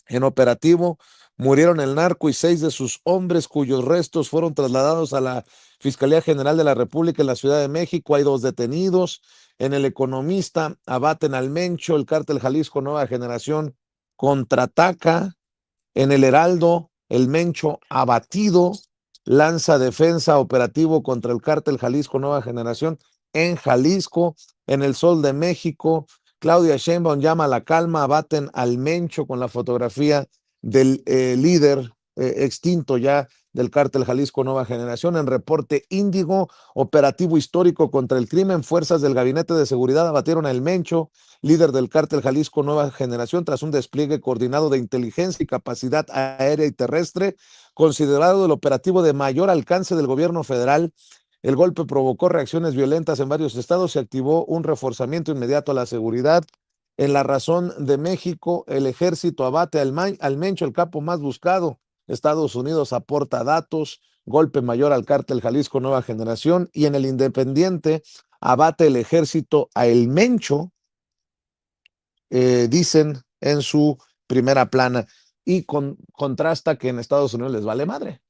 En operativo murieron el narco y 6 de sus hombres, cuyos restos fueron trasladados a la Fiscalía General de la República en la Ciudad de México. Hay 2 detenidos. En El Economista, abaten al Mencho, el cártel Jalisco Nueva Generación contraataca. En El Heraldo, el Mencho abatido, lanza defensa operativo contra el cártel Jalisco Nueva Generación en Jalisco. En El Sol de México, Claudia Sheinbaum llama a la calma, abaten al Mencho, con la fotografía del líder extinto ya del cártel Jalisco Nueva Generación. En Reporte Índigo, operativo histórico contra el crimen, fuerzas del Gabinete de Seguridad abatieron al Mencho, líder del cártel Jalisco Nueva Generación, tras un despliegue coordinado de inteligencia y capacidad aérea y terrestre, considerado el operativo de mayor alcance del gobierno federal. El golpe provocó reacciones violentas en varios estados y activó un reforzamiento inmediato a la seguridad. En La Razón de México, el ejército abate al Mencho, el capo más buscado. Estados Unidos aporta datos, golpe mayor al cártel Jalisco Nueva Generación. Y en El Independiente, abate el ejército a el Mencho, dicen en su primera plana, y contrasta que en Estados Unidos les vale madre,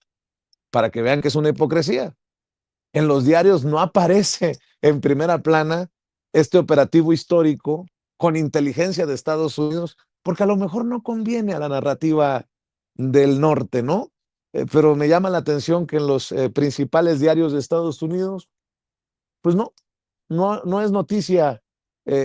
para que vean que es una hipocresía. En los diarios no aparece en primera plana este operativo histórico con inteligencia de Estados Unidos, porque a lo mejor no conviene a la narrativa del norte, ¿no? Pero me llama la atención que en los principales diarios de Estados Unidos, pues no es noticia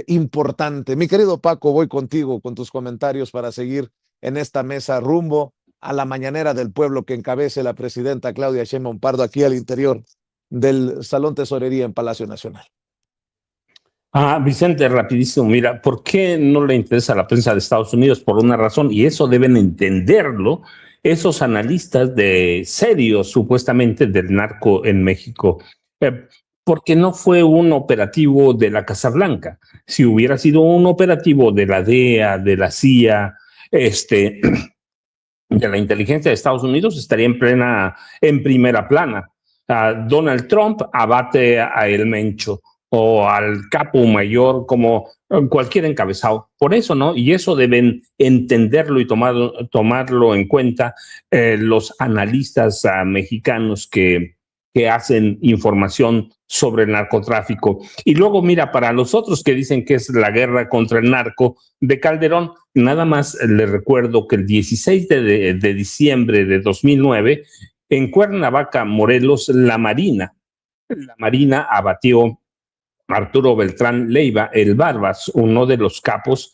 importante. Mi querido Paco, voy contigo con tus comentarios para seguir en esta mesa rumbo a la mañanera del pueblo que encabece la presidenta Claudia Sheinbaum Pardo aquí al interior del Salón Tesorería en Palacio Nacional. Vicente, rapidísimo, mira, ¿por qué no le interesa a la prensa de Estados Unidos? Por una razón, y eso deben entenderlo esos analistas de serios, supuestamente, del narco en México, porque no fue un operativo de la Casa Blanca. Si hubiera sido un operativo de la DEA, de la CIA, de la inteligencia de Estados Unidos, estaría en primera plana. Donald Trump abate a el Mencho o al capo mayor, como cualquier encabezado. Por eso, ¿no? Y eso deben entenderlo y tomarlo en cuenta los analistas mexicanos que hacen información sobre el narcotráfico. Y luego, mira, para los otros que dicen que es la guerra contra el narco de Calderón, nada más les recuerdo que el 16 de diciembre de 2009, en Cuernavaca, Morelos, la Marina abatió a Arturo Beltrán Leiva, el Barbas, uno de los capos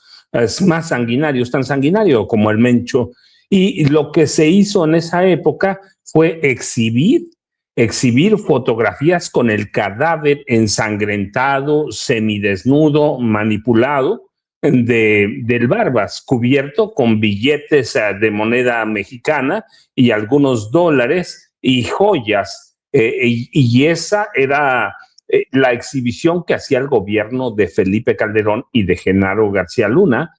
más sanguinarios, tan sanguinario como el Mencho. Y lo que se hizo en esa época fue exhibir fotografías con el cadáver ensangrentado, semidesnudo, manipulado del Barbas, cubierto con billetes de moneda mexicana y algunos dólares y joyas. Y esa era la exhibición que hacía el gobierno de Felipe Calderón y de Genaro García Luna.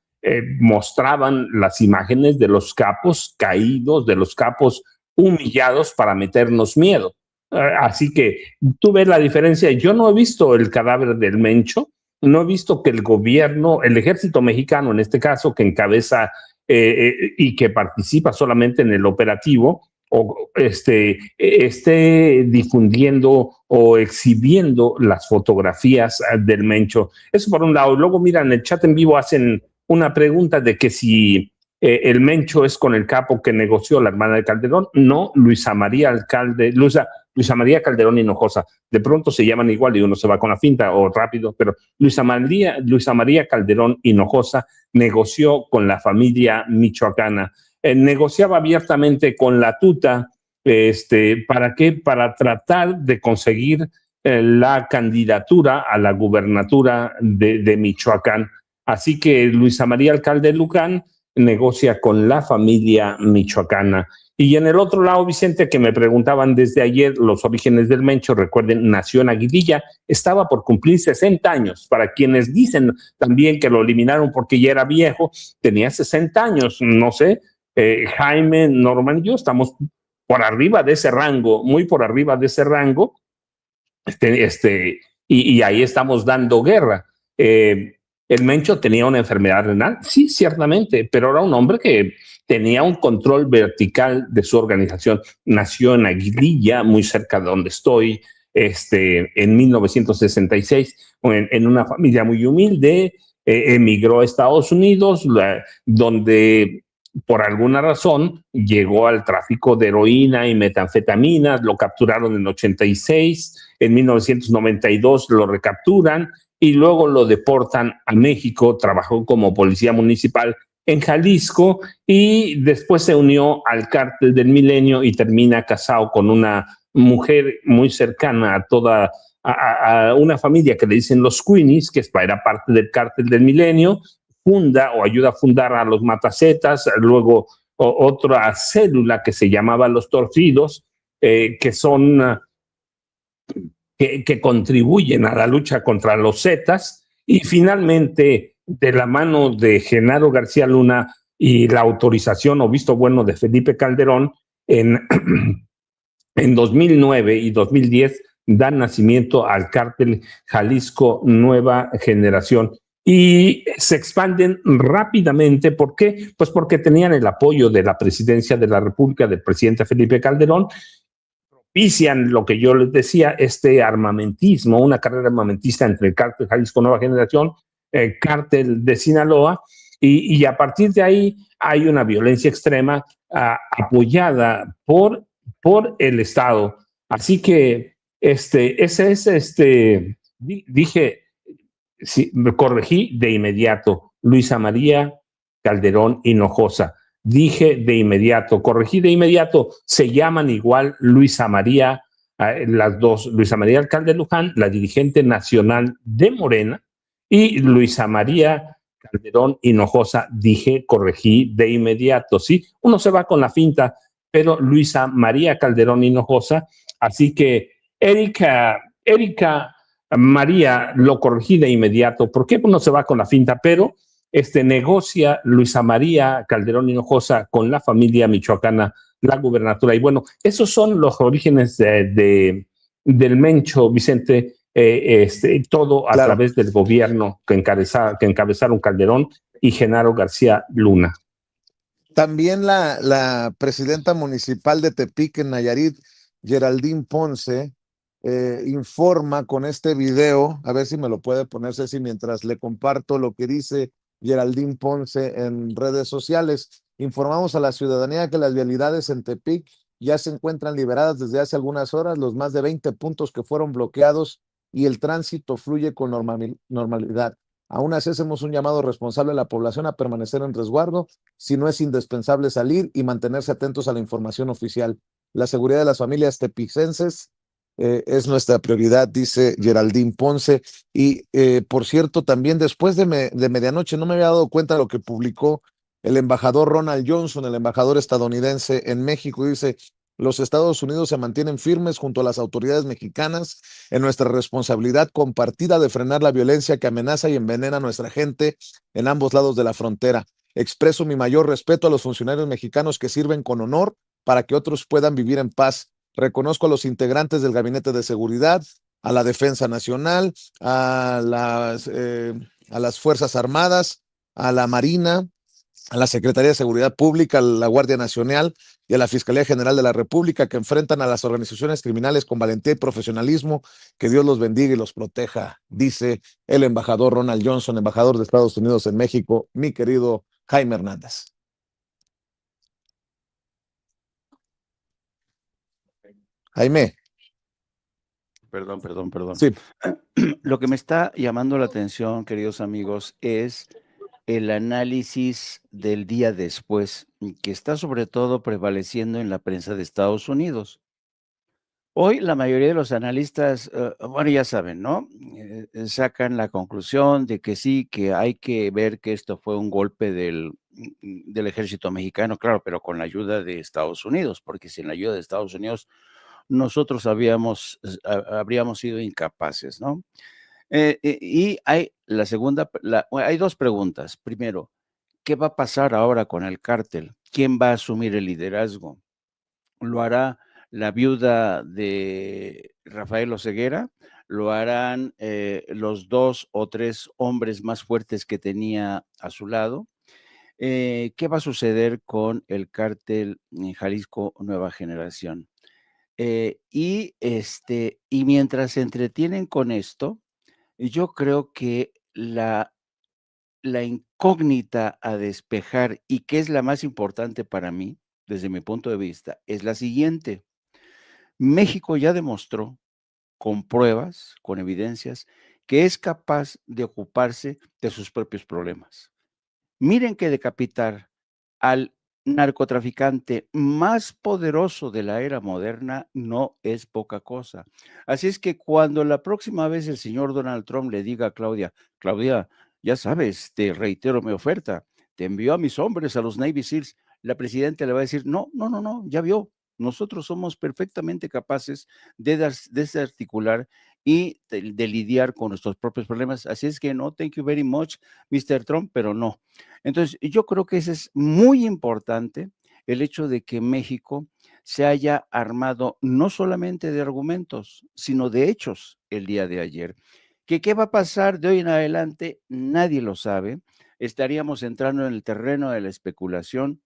Mostraban las imágenes de los capos caídos, de los capos humillados para meternos miedo. Así que tú ves la diferencia. Yo no he visto el cadáver del Mencho, no he visto que el gobierno, el ejército mexicano en este caso, que encabeza y que participa solamente en el operativo, o esté difundiendo o exhibiendo las fotografías del Mencho. Eso por un lado. Luego, mira, en el chat en vivo hacen una pregunta de que si el Mencho es con el capo que negoció la hermana de Calderón. No, Luisa María Calderón Hinojosa. De pronto se llaman igual y uno se va con la finta o rápido, pero Luisa María Calderón Hinojosa negoció con la familia michoacana. Negociaba abiertamente con la tuta. ¿Para qué? Para tratar de conseguir la candidatura a la gubernatura de Michoacán. Así que Luisa María Alcalde Lucán negocia con la familia michoacana. Y en el otro lado, Vicente, que me preguntaban desde ayer los orígenes del Mencho, recuerden, nació en Aguililla, estaba por cumplir 60 años. Para quienes dicen también que lo eliminaron porque ya era viejo, tenía 60 años, no sé, Jaime, Norman y yo estamos por arriba de ese rango, muy por arriba de ese rango, y ahí estamos dando guerra. El Mencho tenía una enfermedad renal, sí, ciertamente, pero era un hombre que tenía un control vertical de su organización. Nació en Aguililla, muy cerca de donde estoy, en 1966, en una familia muy humilde, emigró a Estados Unidos, donde por alguna razón llegó al tráfico de heroína y metanfetaminas, lo capturaron en 86, en 1992 lo recapturan y luego lo deportan a México, trabajó como policía municipal en Jalisco y después se unió al Cártel del Milenio y termina casado con una mujer muy cercana a toda a una familia que le dicen los Queenies, que era parte del Cártel del Milenio, funda o ayuda a fundar a los Matacetas, luego otra célula que se llamaba los Torcidos, que son que contribuyen a la lucha contra los Zetas, y finalmente de la mano de Genaro García Luna y la autorización o visto bueno de Felipe Calderón, en 2009 y 2010 dan nacimiento al Cártel Jalisco Nueva Generación y se expanden rápidamente. ¿Por qué? Pues porque tenían el apoyo de la presidencia de la República, del presidente Felipe Calderón, propician lo que yo les decía, este armamentismo, una carrera armamentista entre el Cártel Jalisco Nueva Generación, el Cártel de Sinaloa, y a partir de ahí hay una violencia extrema apoyada por el Estado. Así que dije, sí, me corregí de inmediato, Luisa María Calderón Hinojosa. Dije de inmediato, corregí de inmediato, se llaman igual Luisa María, las dos, Luisa María Alcalde Luján, la dirigente nacional de Morena, y Luisa María Calderón Hinojosa, dije, corregí de inmediato, ¿sí? Uno se va con la finta, pero Luisa María Calderón Hinojosa, así que Erika María, lo corregí de inmediato, ¿por qué uno se va con la finta? Pero negocia Luisa María Calderón Hinojosa con la familia michoacana la gubernatura. Y bueno, esos son los orígenes del Mencho, Vicente, todo a través del gobierno que encabezaron Calderón y Genaro García Luna. También la presidenta municipal de Tepic, en Nayarit, Geraldine Ponce, informa con este video, a ver si me lo puede poner Ceci mientras le comparto lo que dice Geraldine Ponce en redes sociales. Informamos a la ciudadanía que las vialidades en Tepic ya se encuentran liberadas desde hace algunas horas, los más de 20 puntos que fueron bloqueados y el tránsito fluye con normalidad. Aún así hacemos un llamado responsable a la población a permanecer en resguardo si no es indispensable salir y mantenerse atentos a la información oficial. La seguridad de las familias tepicenses es nuestra prioridad, dice Geraldine Ponce. Y por cierto, también después de medianoche no me había dado cuenta de lo que publicó el embajador Ronald Johnson, el embajador estadounidense en México. Dice: los Estados Unidos se mantienen firmes junto a las autoridades mexicanas en nuestra responsabilidad compartida de frenar la violencia que amenaza y envenena a nuestra gente en ambos lados de la frontera. Expreso mi mayor respeto a los funcionarios mexicanos que sirven con honor para que otros puedan vivir en paz. Reconozco a los integrantes del Gabinete de Seguridad, a la Defensa Nacional, a las Fuerzas Armadas, a la Marina, a la Secretaría de Seguridad Pública, a la Guardia Nacional y a la Fiscalía General de la República, que enfrentan a las organizaciones criminales con valentía y profesionalismo. Que Dios los bendiga y los proteja, dice el embajador Ronald Johnson, embajador de Estados Unidos en México, mi querido Jaime Hernández. Jaime. Perdón. Sí. Lo que me está llamando la atención, queridos amigos, es el análisis del día después, que está sobre todo prevaleciendo en la prensa de Estados Unidos. Hoy la mayoría de los analistas, bueno, ya saben, ¿no? Sacan la conclusión de que sí, que hay que ver que esto fue un golpe del del ejército mexicano, claro, pero con la ayuda de Estados Unidos, porque sin la ayuda de Estados Unidos nosotros habríamos sido incapaces, ¿no? Y hay hay dos preguntas. Primero, ¿qué va a pasar ahora con el cártel? ¿Quién va a asumir el liderazgo? ¿Lo hará la viuda de Rafael Oceguera? ¿Lo harán los 2 o 3 hombres más fuertes que tenía a su lado? ¿Qué va a suceder con el cártel en Jalisco Nueva Generación? Y mientras se entretienen con esto, yo creo que la incógnita a despejar, y que es la más importante para mí, desde mi punto de vista, es la siguiente. México ya demostró con pruebas, con evidencias, que es capaz de ocuparse de sus propios problemas. Miren que decapitar al narcotraficante más poderoso de la era moderna no es poca cosa. Así es que cuando la próxima vez el señor Donald Trump le diga a Claudia, Claudia, ya sabes, te reitero mi oferta, te envió a mis hombres, a los Navy SEALs, la presidenta le va a decir, no, ya vio, nosotros somos perfectamente capaces de desarticular y de lidiar con nuestros propios problemas. Así es que no, thank you very much, Mr. Trump, pero no. Entonces, yo creo que ese es muy importante, el hecho de que México se haya armado no solamente de argumentos, sino de hechos el día de ayer. ¿Qué va a pasar de hoy en adelante? Nadie lo sabe. Estaríamos entrando en el terreno de la especulación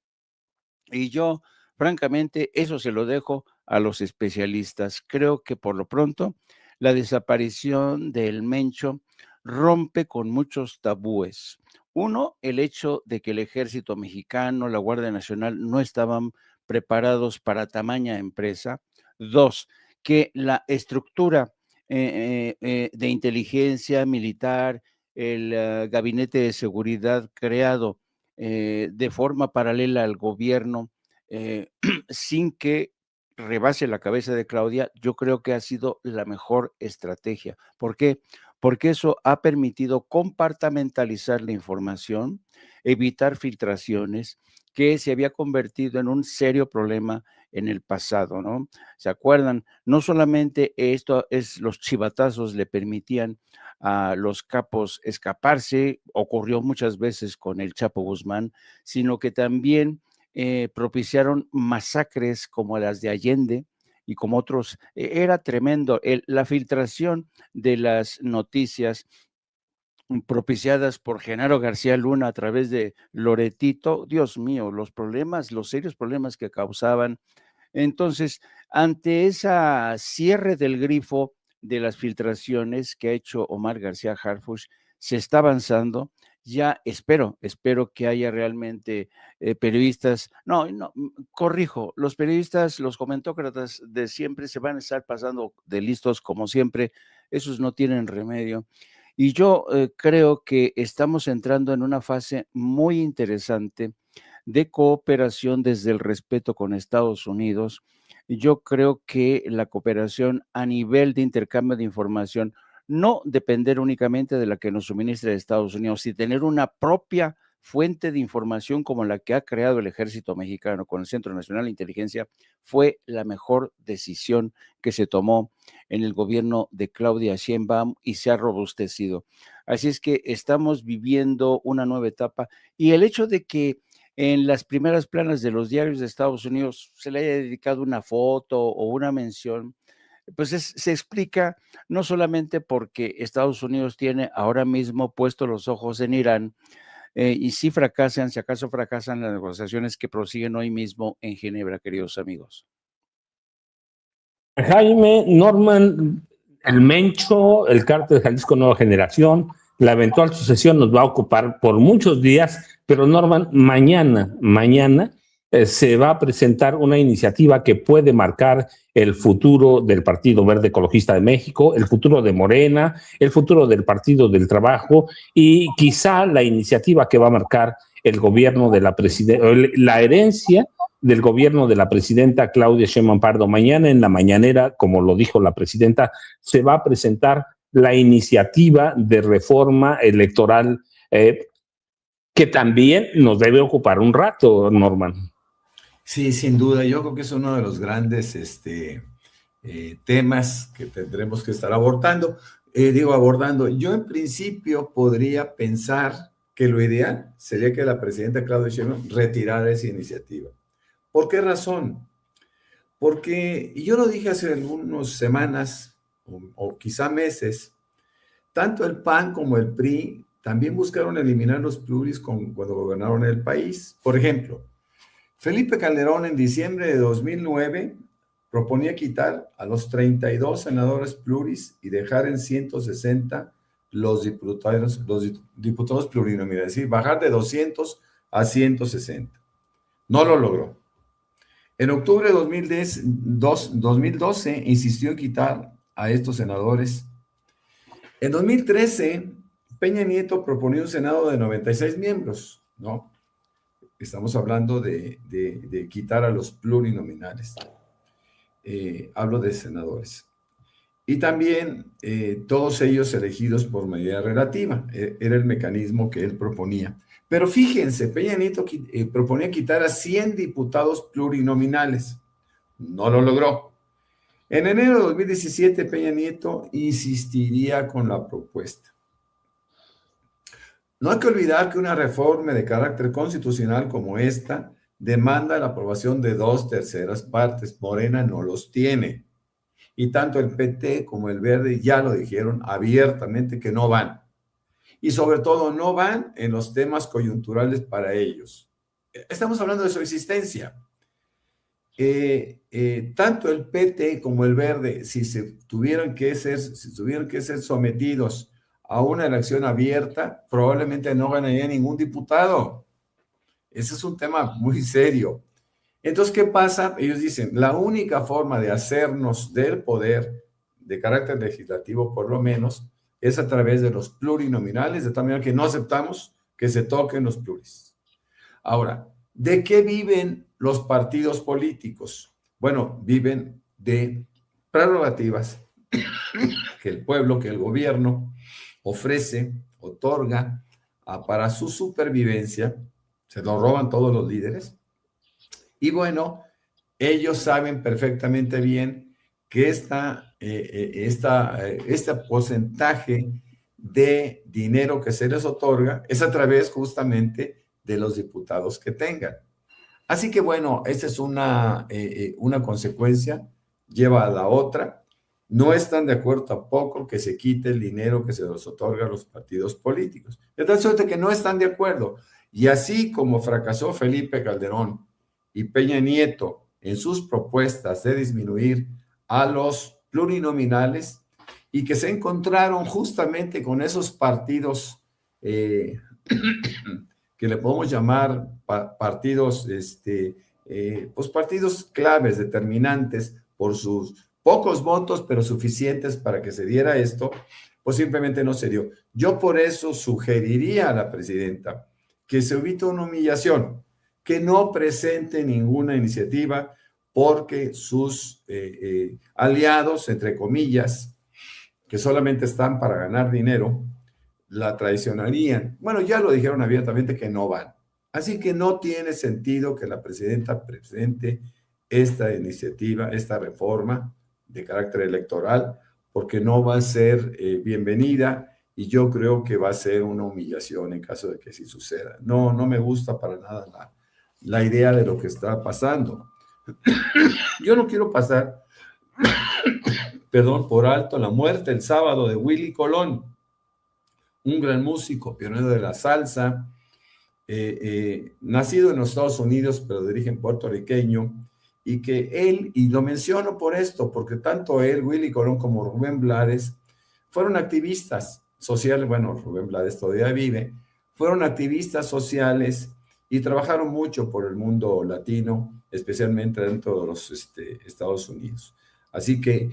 y yo, francamente, eso se lo dejo a los especialistas. Creo que por lo pronto la desaparición del Mencho rompe con muchos tabúes. Uno, el hecho de que el ejército mexicano, la Guardia Nacional no estaban preparados para tamaña empresa. Dos, que la estructura de inteligencia militar, el gabinete de seguridad creado de forma paralela al gobierno, sin que rebase la cabeza de Claudia, yo creo que ha sido la mejor estrategia. ¿Por qué? Porque eso ha permitido compartimentalizar la información, evitar filtraciones, que se había convertido en un serio problema en el pasado, ¿no? ¿Se acuerdan? No solamente los chivatazos le permitían a los capos escaparse, ocurrió muchas veces con el Chapo Guzmán, sino que también propiciaron masacres como las de Allende y como otros. Era tremendo. La filtración de las noticias propiciadas por Genaro García Luna a través de Loretito, Dios mío, los serios problemas que causaban. Entonces, ante esa cierre del grifo de las filtraciones que ha hecho Omar García Harfuch, se está avanzando. Ya espero que haya realmente periodistas, corrijo, los periodistas, los comentócratas de siempre se van a estar pasando de listos como siempre, esos no tienen remedio. Y yo creo que estamos entrando en una fase muy interesante de cooperación desde el respeto con Estados Unidos. Yo creo que la cooperación a nivel de intercambio de información, no depender únicamente de la que nos suministra Estados Unidos, y tener una propia fuente de información como la que ha creado el ejército mexicano con el Centro Nacional de Inteligencia, fue la mejor decisión que se tomó en el gobierno de Claudia Sheinbaum y se ha robustecido. Así es que estamos viviendo una nueva etapa, y el hecho de que en las primeras planas de los diarios de Estados Unidos se le haya dedicado una foto o una mención, pues se explica no solamente porque Estados Unidos tiene ahora mismo puestos los ojos en Irán, y si acaso fracasan las negociaciones que prosiguen hoy mismo en Ginebra, queridos amigos. Jaime, Norman, el Mencho, el cártel de Jalisco Nueva Generación, la eventual sucesión nos va a ocupar por muchos días, pero Norman, mañana se va a presentar una iniciativa que puede marcar el futuro del Partido Verde Ecologista de México, el futuro de Morena, el futuro del Partido del Trabajo y quizá la iniciativa que va a marcar el gobierno de la herencia del gobierno de la presidenta Claudia Sheinbaum Pardo. Mañana en la mañanera, como lo dijo la presidenta, se va a presentar la iniciativa de reforma electoral que también nos debe ocupar un rato, Norman. Sí, sin duda, yo creo que es uno de los grandes temas que tendremos que estar abordando. Yo en principio podría pensar que lo ideal sería que la presidenta Claudia Sheinbaum retirara esa iniciativa. ¿Por qué razón? Porque, y yo lo dije hace algunas semanas o quizá meses, tanto el PAN como el PRI también buscaron eliminar los pluris cuando gobernaron el país. Por ejemplo, Felipe Calderón en diciembre de 2009 proponía quitar a los 32 senadores pluris y dejar en 160 los diputados plurinominales, es decir, bajar de 200 a 160. No lo logró. En octubre de 2012 insistió en quitar a estos senadores. En 2013, Peña Nieto proponía un Senado de 96 miembros, ¿no? Estamos hablando de quitar a los plurinominales. Hablo de senadores. Y también todos ellos elegidos por mayoría relativa. Era el mecanismo que él proponía. Pero fíjense, Peña Nieto proponía quitar a 100 diputados plurinominales. No lo logró. En enero de 2017, Peña Nieto insistiría con la propuesta. No hay que olvidar que una reforma de carácter constitucional como esta demanda la aprobación de 2/3 partes. Morena no los tiene. Y tanto el PT como el Verde ya lo dijeron abiertamente que no van. Y sobre todo no van en los temas coyunturales para ellos. Estamos hablando de su existencia. Tanto el PT como el Verde, si tuvieran que ser sometidos a una elección abierta, probablemente no ganaría ningún diputado. Ese es un tema muy serio. Entonces, ¿qué pasa? Ellos dicen, la única forma de hacernos del poder de carácter legislativo, por lo menos, es a través de los plurinominales, de tal manera que no aceptamos que se toquen los pluris. Ahora, ¿de qué viven los partidos políticos? Bueno, viven de prerrogativas que el pueblo, que el gobierno ofrece, otorga para su supervivencia. Se lo roban todos los líderes. Y bueno, ellos saben perfectamente bien que este porcentaje de dinero que se les otorga es a través justamente de los diputados que tengan. Así que bueno, esta es una consecuencia, lleva a la otra. No están de acuerdo tampoco que se quite el dinero que se les otorga a los partidos políticos. De tal suerte que no están de acuerdo. Y así como fracasó Felipe Calderón y Peña Nieto en sus propuestas de disminuir a los plurinominales y que se encontraron justamente con esos partidos que le podemos llamar partidos, pues partidos claves, determinantes por sus pocos votos, pero suficientes para que se diera esto, pues simplemente no se dio. Yo por eso sugeriría a la presidenta que se evite una humillación, que no presente ninguna iniciativa porque sus aliados, entre comillas, que solamente están para ganar dinero, la traicionarían. Bueno, ya lo dijeron abiertamente que no van. Así que no tiene sentido que la presidenta presente esta iniciativa, esta reforma de carácter electoral, porque no va a ser bienvenida y yo creo que va a ser una humillación en caso de que sí suceda. No me gusta para nada la idea de lo que está pasando. Yo no quiero pasar, por alto la muerte el sábado de Willy Colón, un gran músico, pionero de la salsa, nacido en los Estados Unidos, pero de origen puertorriqueño, y que él, y lo menciono por esto, porque tanto él, Willy Colón, como Rubén Blades, fueron activistas sociales, bueno, Rubén Blades todavía vive, fueron activistas sociales y trabajaron mucho por el mundo latino, especialmente dentro de los Estados Unidos. Así que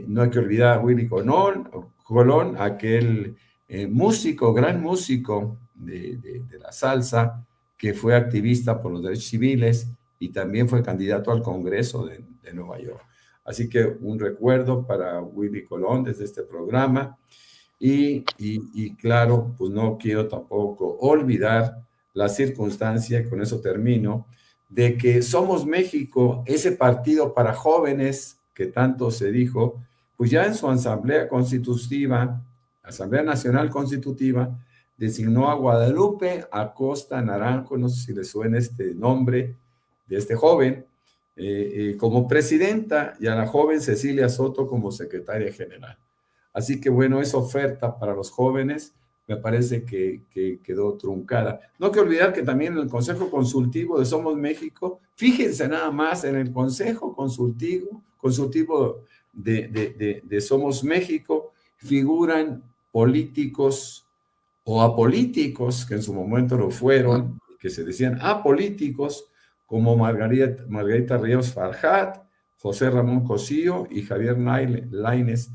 no hay que olvidar a Willy Colón, aquel músico, gran músico de la salsa, que fue activista por los derechos civiles y también fue candidato al Congreso de Nueva York. Así que un recuerdo para Willy Colón desde este programa. Y claro, pues no quiero tampoco olvidar la circunstancia, y con eso termino, de que Somos México, ese partido para jóvenes que tanto se dijo, pues ya en su asamblea constitutiva, Asamblea Nacional Constitutiva, designó a Guadalupe Acosta Naranjo, no sé si le suena este nombre de este joven, como presidenta, y a la joven Cecilia Soto como secretaria general. Así que bueno, esa oferta para los jóvenes me parece que quedó truncada. No hay que olvidar que también en el Consejo Consultivo de Somos México, fíjense nada más, en el Consejo Consultivo de Somos México figuran políticos o apolíticos, que en su momento lo fueron, que se decían apolíticos, como Margarita Ríos Farjat, José Ramón Cosío y Javier Lainez,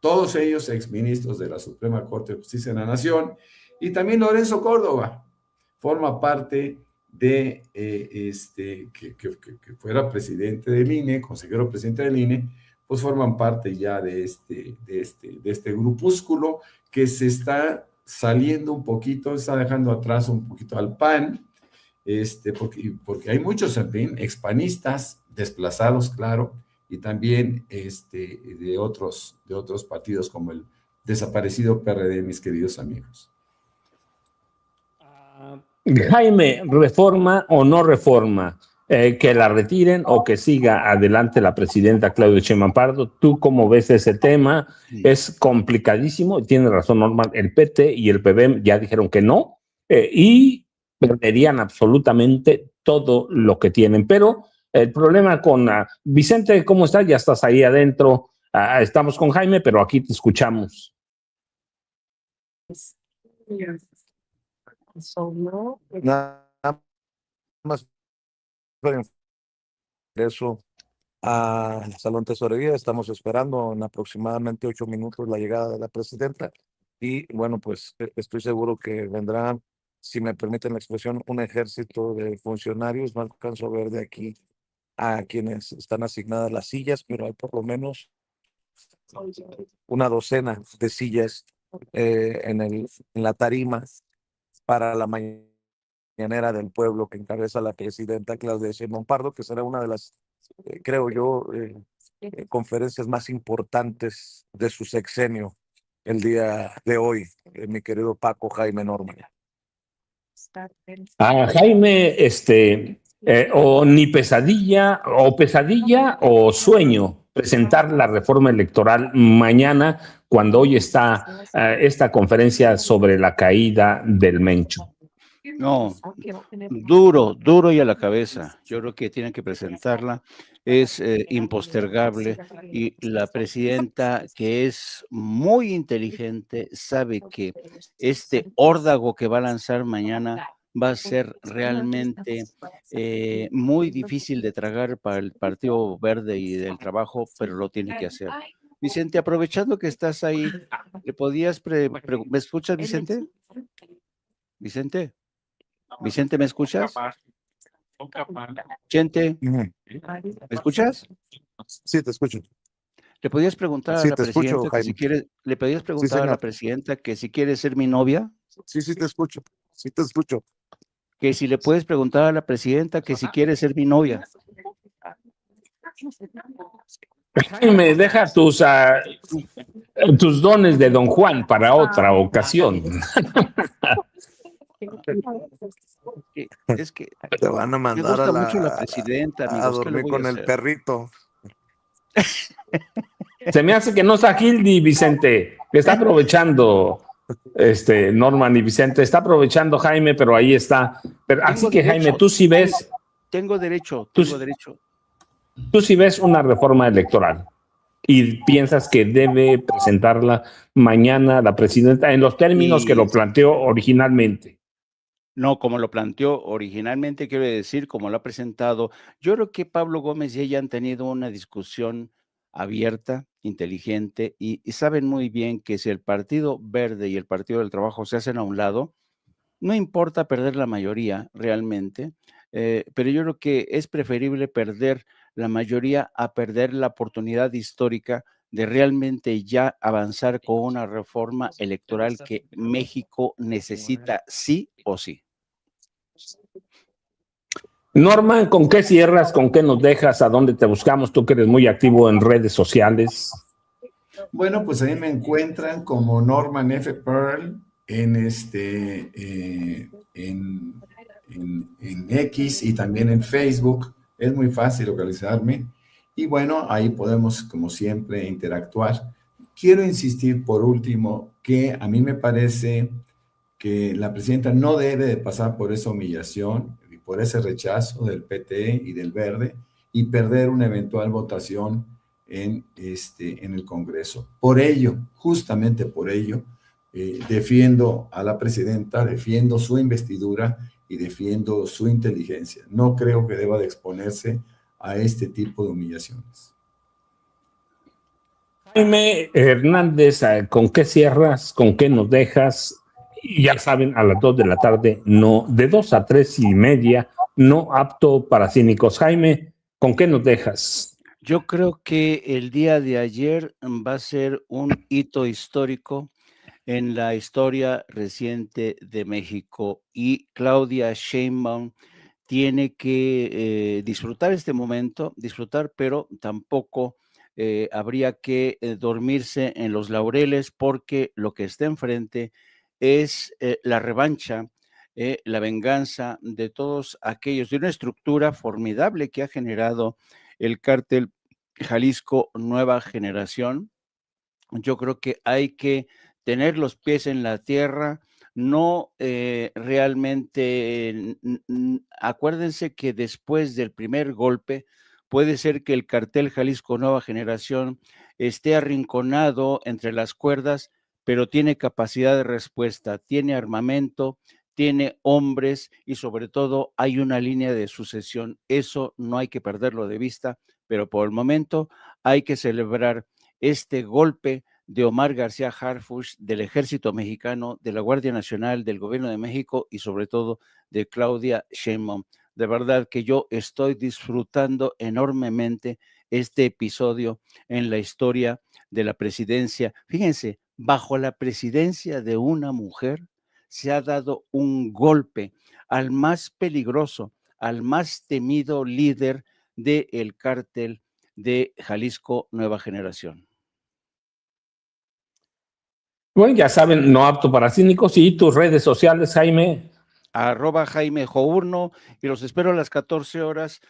todos ellos exministros de la Suprema Corte de Justicia de la Nación, y también Lorenzo Córdoba forma parte de, que fuera presidente del INE, consejero presidente del INE, pues forman parte ya de este grupúsculo que se está saliendo un poquito, está dejando atrás un poquito al PAN, porque hay muchos expanistas desplazados, claro, y también de otros partidos como el desaparecido PRD, mis queridos amigos. Jaime, ¿reforma o no reforma? Que la retiren o que siga adelante la presidenta Claudia Sheinbaum Pardo. ¿Tú cómo ves ese tema? Sí. Es complicadísimo, tiene razón Norma, el PT y el PBM ya dijeron que no, y perderían absolutamente todo lo que tienen, pero el problema con Vicente, ¿cómo estás? Ya estás ahí adentro, estamos con Jaime, pero aquí te escuchamos. Nada más eso al Salón Tesorería. Estamos esperando en aproximadamente 8 minutos la llegada de la presidenta y bueno, pues estoy seguro que vendrá, si me permiten la expresión, un ejército de funcionarios. No alcanzo a ver de aquí a quienes están asignadas las sillas, pero hay por lo menos una docena de sillas en la tarima para la mañanera del pueblo que encabeza la presidenta Claudia Sheinbaum Pardo, que será una de las, creo yo, conferencias más importantes de su sexenio el día de hoy, mi querido Paco Jaime Norman. Jaime, o ni pesadilla o sueño presentar la reforma electoral mañana, cuando hoy está esta conferencia sobre la caída del Mencho. No, duro y a la cabeza. Yo creo que tienen que presentarla. Es impostergable, y la presidenta, que es muy inteligente, sabe que este órdago que va a lanzar mañana va a ser realmente muy difícil de tragar para el Partido Verde y del Trabajo, pero lo tiene que hacer. Vicente, aprovechando que estás ahí, ¿le podías ¿me escuchas, Vicente? Vicente, ¿me escuchas? Chente, ¿me escuchas? Sí, te escucho. ¿Le podías preguntar a la presidenta que si quiere, le podías preguntar a la presidenta que si quiere ser mi novia? Sí, te escucho. Sí, te escucho. Que si le puedes preguntar a la presidenta que si quiere ser mi novia. Jaime, deja tus dones de Don Juan para otra ocasión. Es que te van a mandar me gusta mucho la presidenta, amigos, a dormir con el perrito. Se me hace que no está Gildy, Vicente, que está aprovechando Norman y Vicente, está aprovechando Jaime, pero ahí está. Pero, así que Jaime, tú sí ves. Tengo derecho. Tú sí ves una reforma electoral y piensas que debe presentarla mañana la presidenta en los términos que lo planteó originalmente. No, como lo planteó originalmente, quiero decir, como lo ha presentado. Yo creo que Pablo Gómez y ella han tenido una discusión abierta, inteligente, y saben muy bien que si el Partido Verde y el Partido del Trabajo se hacen a un lado, no importa perder la mayoría realmente, pero yo creo que es preferible perder la mayoría a perder la oportunidad histórica de realmente ya avanzar con una reforma electoral que México necesita sí o sí. Norman, ¿con qué cierras? ¿Con qué nos dejas? ¿A dónde te buscamos? Tú que eres muy activo en redes sociales. Bueno, pues ahí me encuentran como Norman F. Pearl en X y también en Facebook. Es muy fácil localizarme. Y bueno, ahí podemos, como siempre, interactuar. Quiero insistir por último que a mí me parece que la presidenta no debe de pasar por esa humillación y por ese rechazo del PT y del Verde y perder una eventual votación en el Congreso. Por ello, justamente por ello, defiendo a la presidenta, defiendo su investidura y defiendo su inteligencia. No creo que deba de exponerse a este tipo de humillaciones. Jaime Hernández, ¿con qué cierras? ¿Con qué nos dejas? Y ya saben, a las 2 de la tarde, no, de 2 a 3:30, no apto para cínicos. Jaime, ¿con qué nos dejas? Yo creo que el día de ayer va a ser un hito histórico en la historia reciente de México y Claudia Sheinbaum tiene que disfrutar este momento, pero tampoco habría que dormirse en los laureles porque lo que está enfrente es la revancha, la venganza de todos aquellos, de una estructura formidable que ha generado el cártel Jalisco Nueva Generación. Yo creo que hay que tener los pies en la tierra, no realmente, acuérdense que después del primer golpe, puede ser que el cartel Jalisco Nueva Generación esté arrinconado entre las cuerdas, pero tiene capacidad de respuesta, tiene armamento, tiene hombres y sobre todo hay una línea de sucesión. Eso no hay que perderlo de vista, pero por el momento hay que celebrar este golpe de Omar García Harfuch, del Ejército Mexicano, de la Guardia Nacional, del Gobierno de México y sobre todo de Claudia Sheinbaum. De verdad que yo estoy disfrutando enormemente este episodio en la historia de la presidencia. Fíjense, bajo la presidencia de una mujer se ha dado un golpe al más peligroso, al más temido líder del cártel de Jalisco Nueva Generación. Bueno, ya saben, no apto para cínicos. Y tus redes sociales, Jaime. @Jaime Journo, y los espero a las 14 horas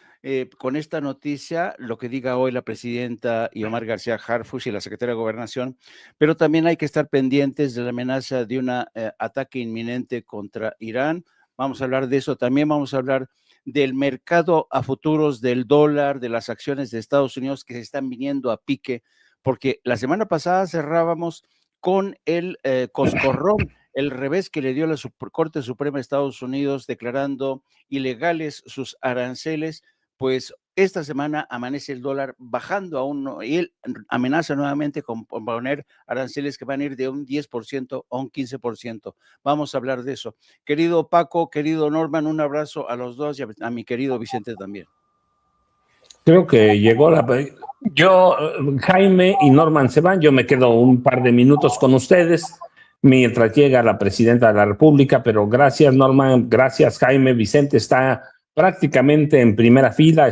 con esta noticia, lo que diga hoy la presidenta Omar García Harfuch y la secretaria de Gobernación, pero también hay que estar pendientes de la amenaza de un ataque inminente contra Irán. Vamos a hablar de eso, también vamos a hablar del mercado a futuros del dólar, de las acciones de Estados Unidos que se están viniendo a pique, porque la semana pasada cerrábamos con el coscorrón, el revés que le dio la Corte Suprema de Estados Unidos declarando ilegales sus aranceles, pues esta semana amanece el dólar bajando a uno y él amenaza nuevamente con poner aranceles que van a ir de un 10% a un 15%. Vamos a hablar de eso. Querido Paco, querido Norman, un abrazo a los dos y a mi querido Vicente también. Creo que llegó yo, Jaime y Norman se van, yo me quedo un par de minutos con ustedes mientras llega la presidenta de la República, pero gracias Norman, gracias Jaime, Vicente está prácticamente en primera fila.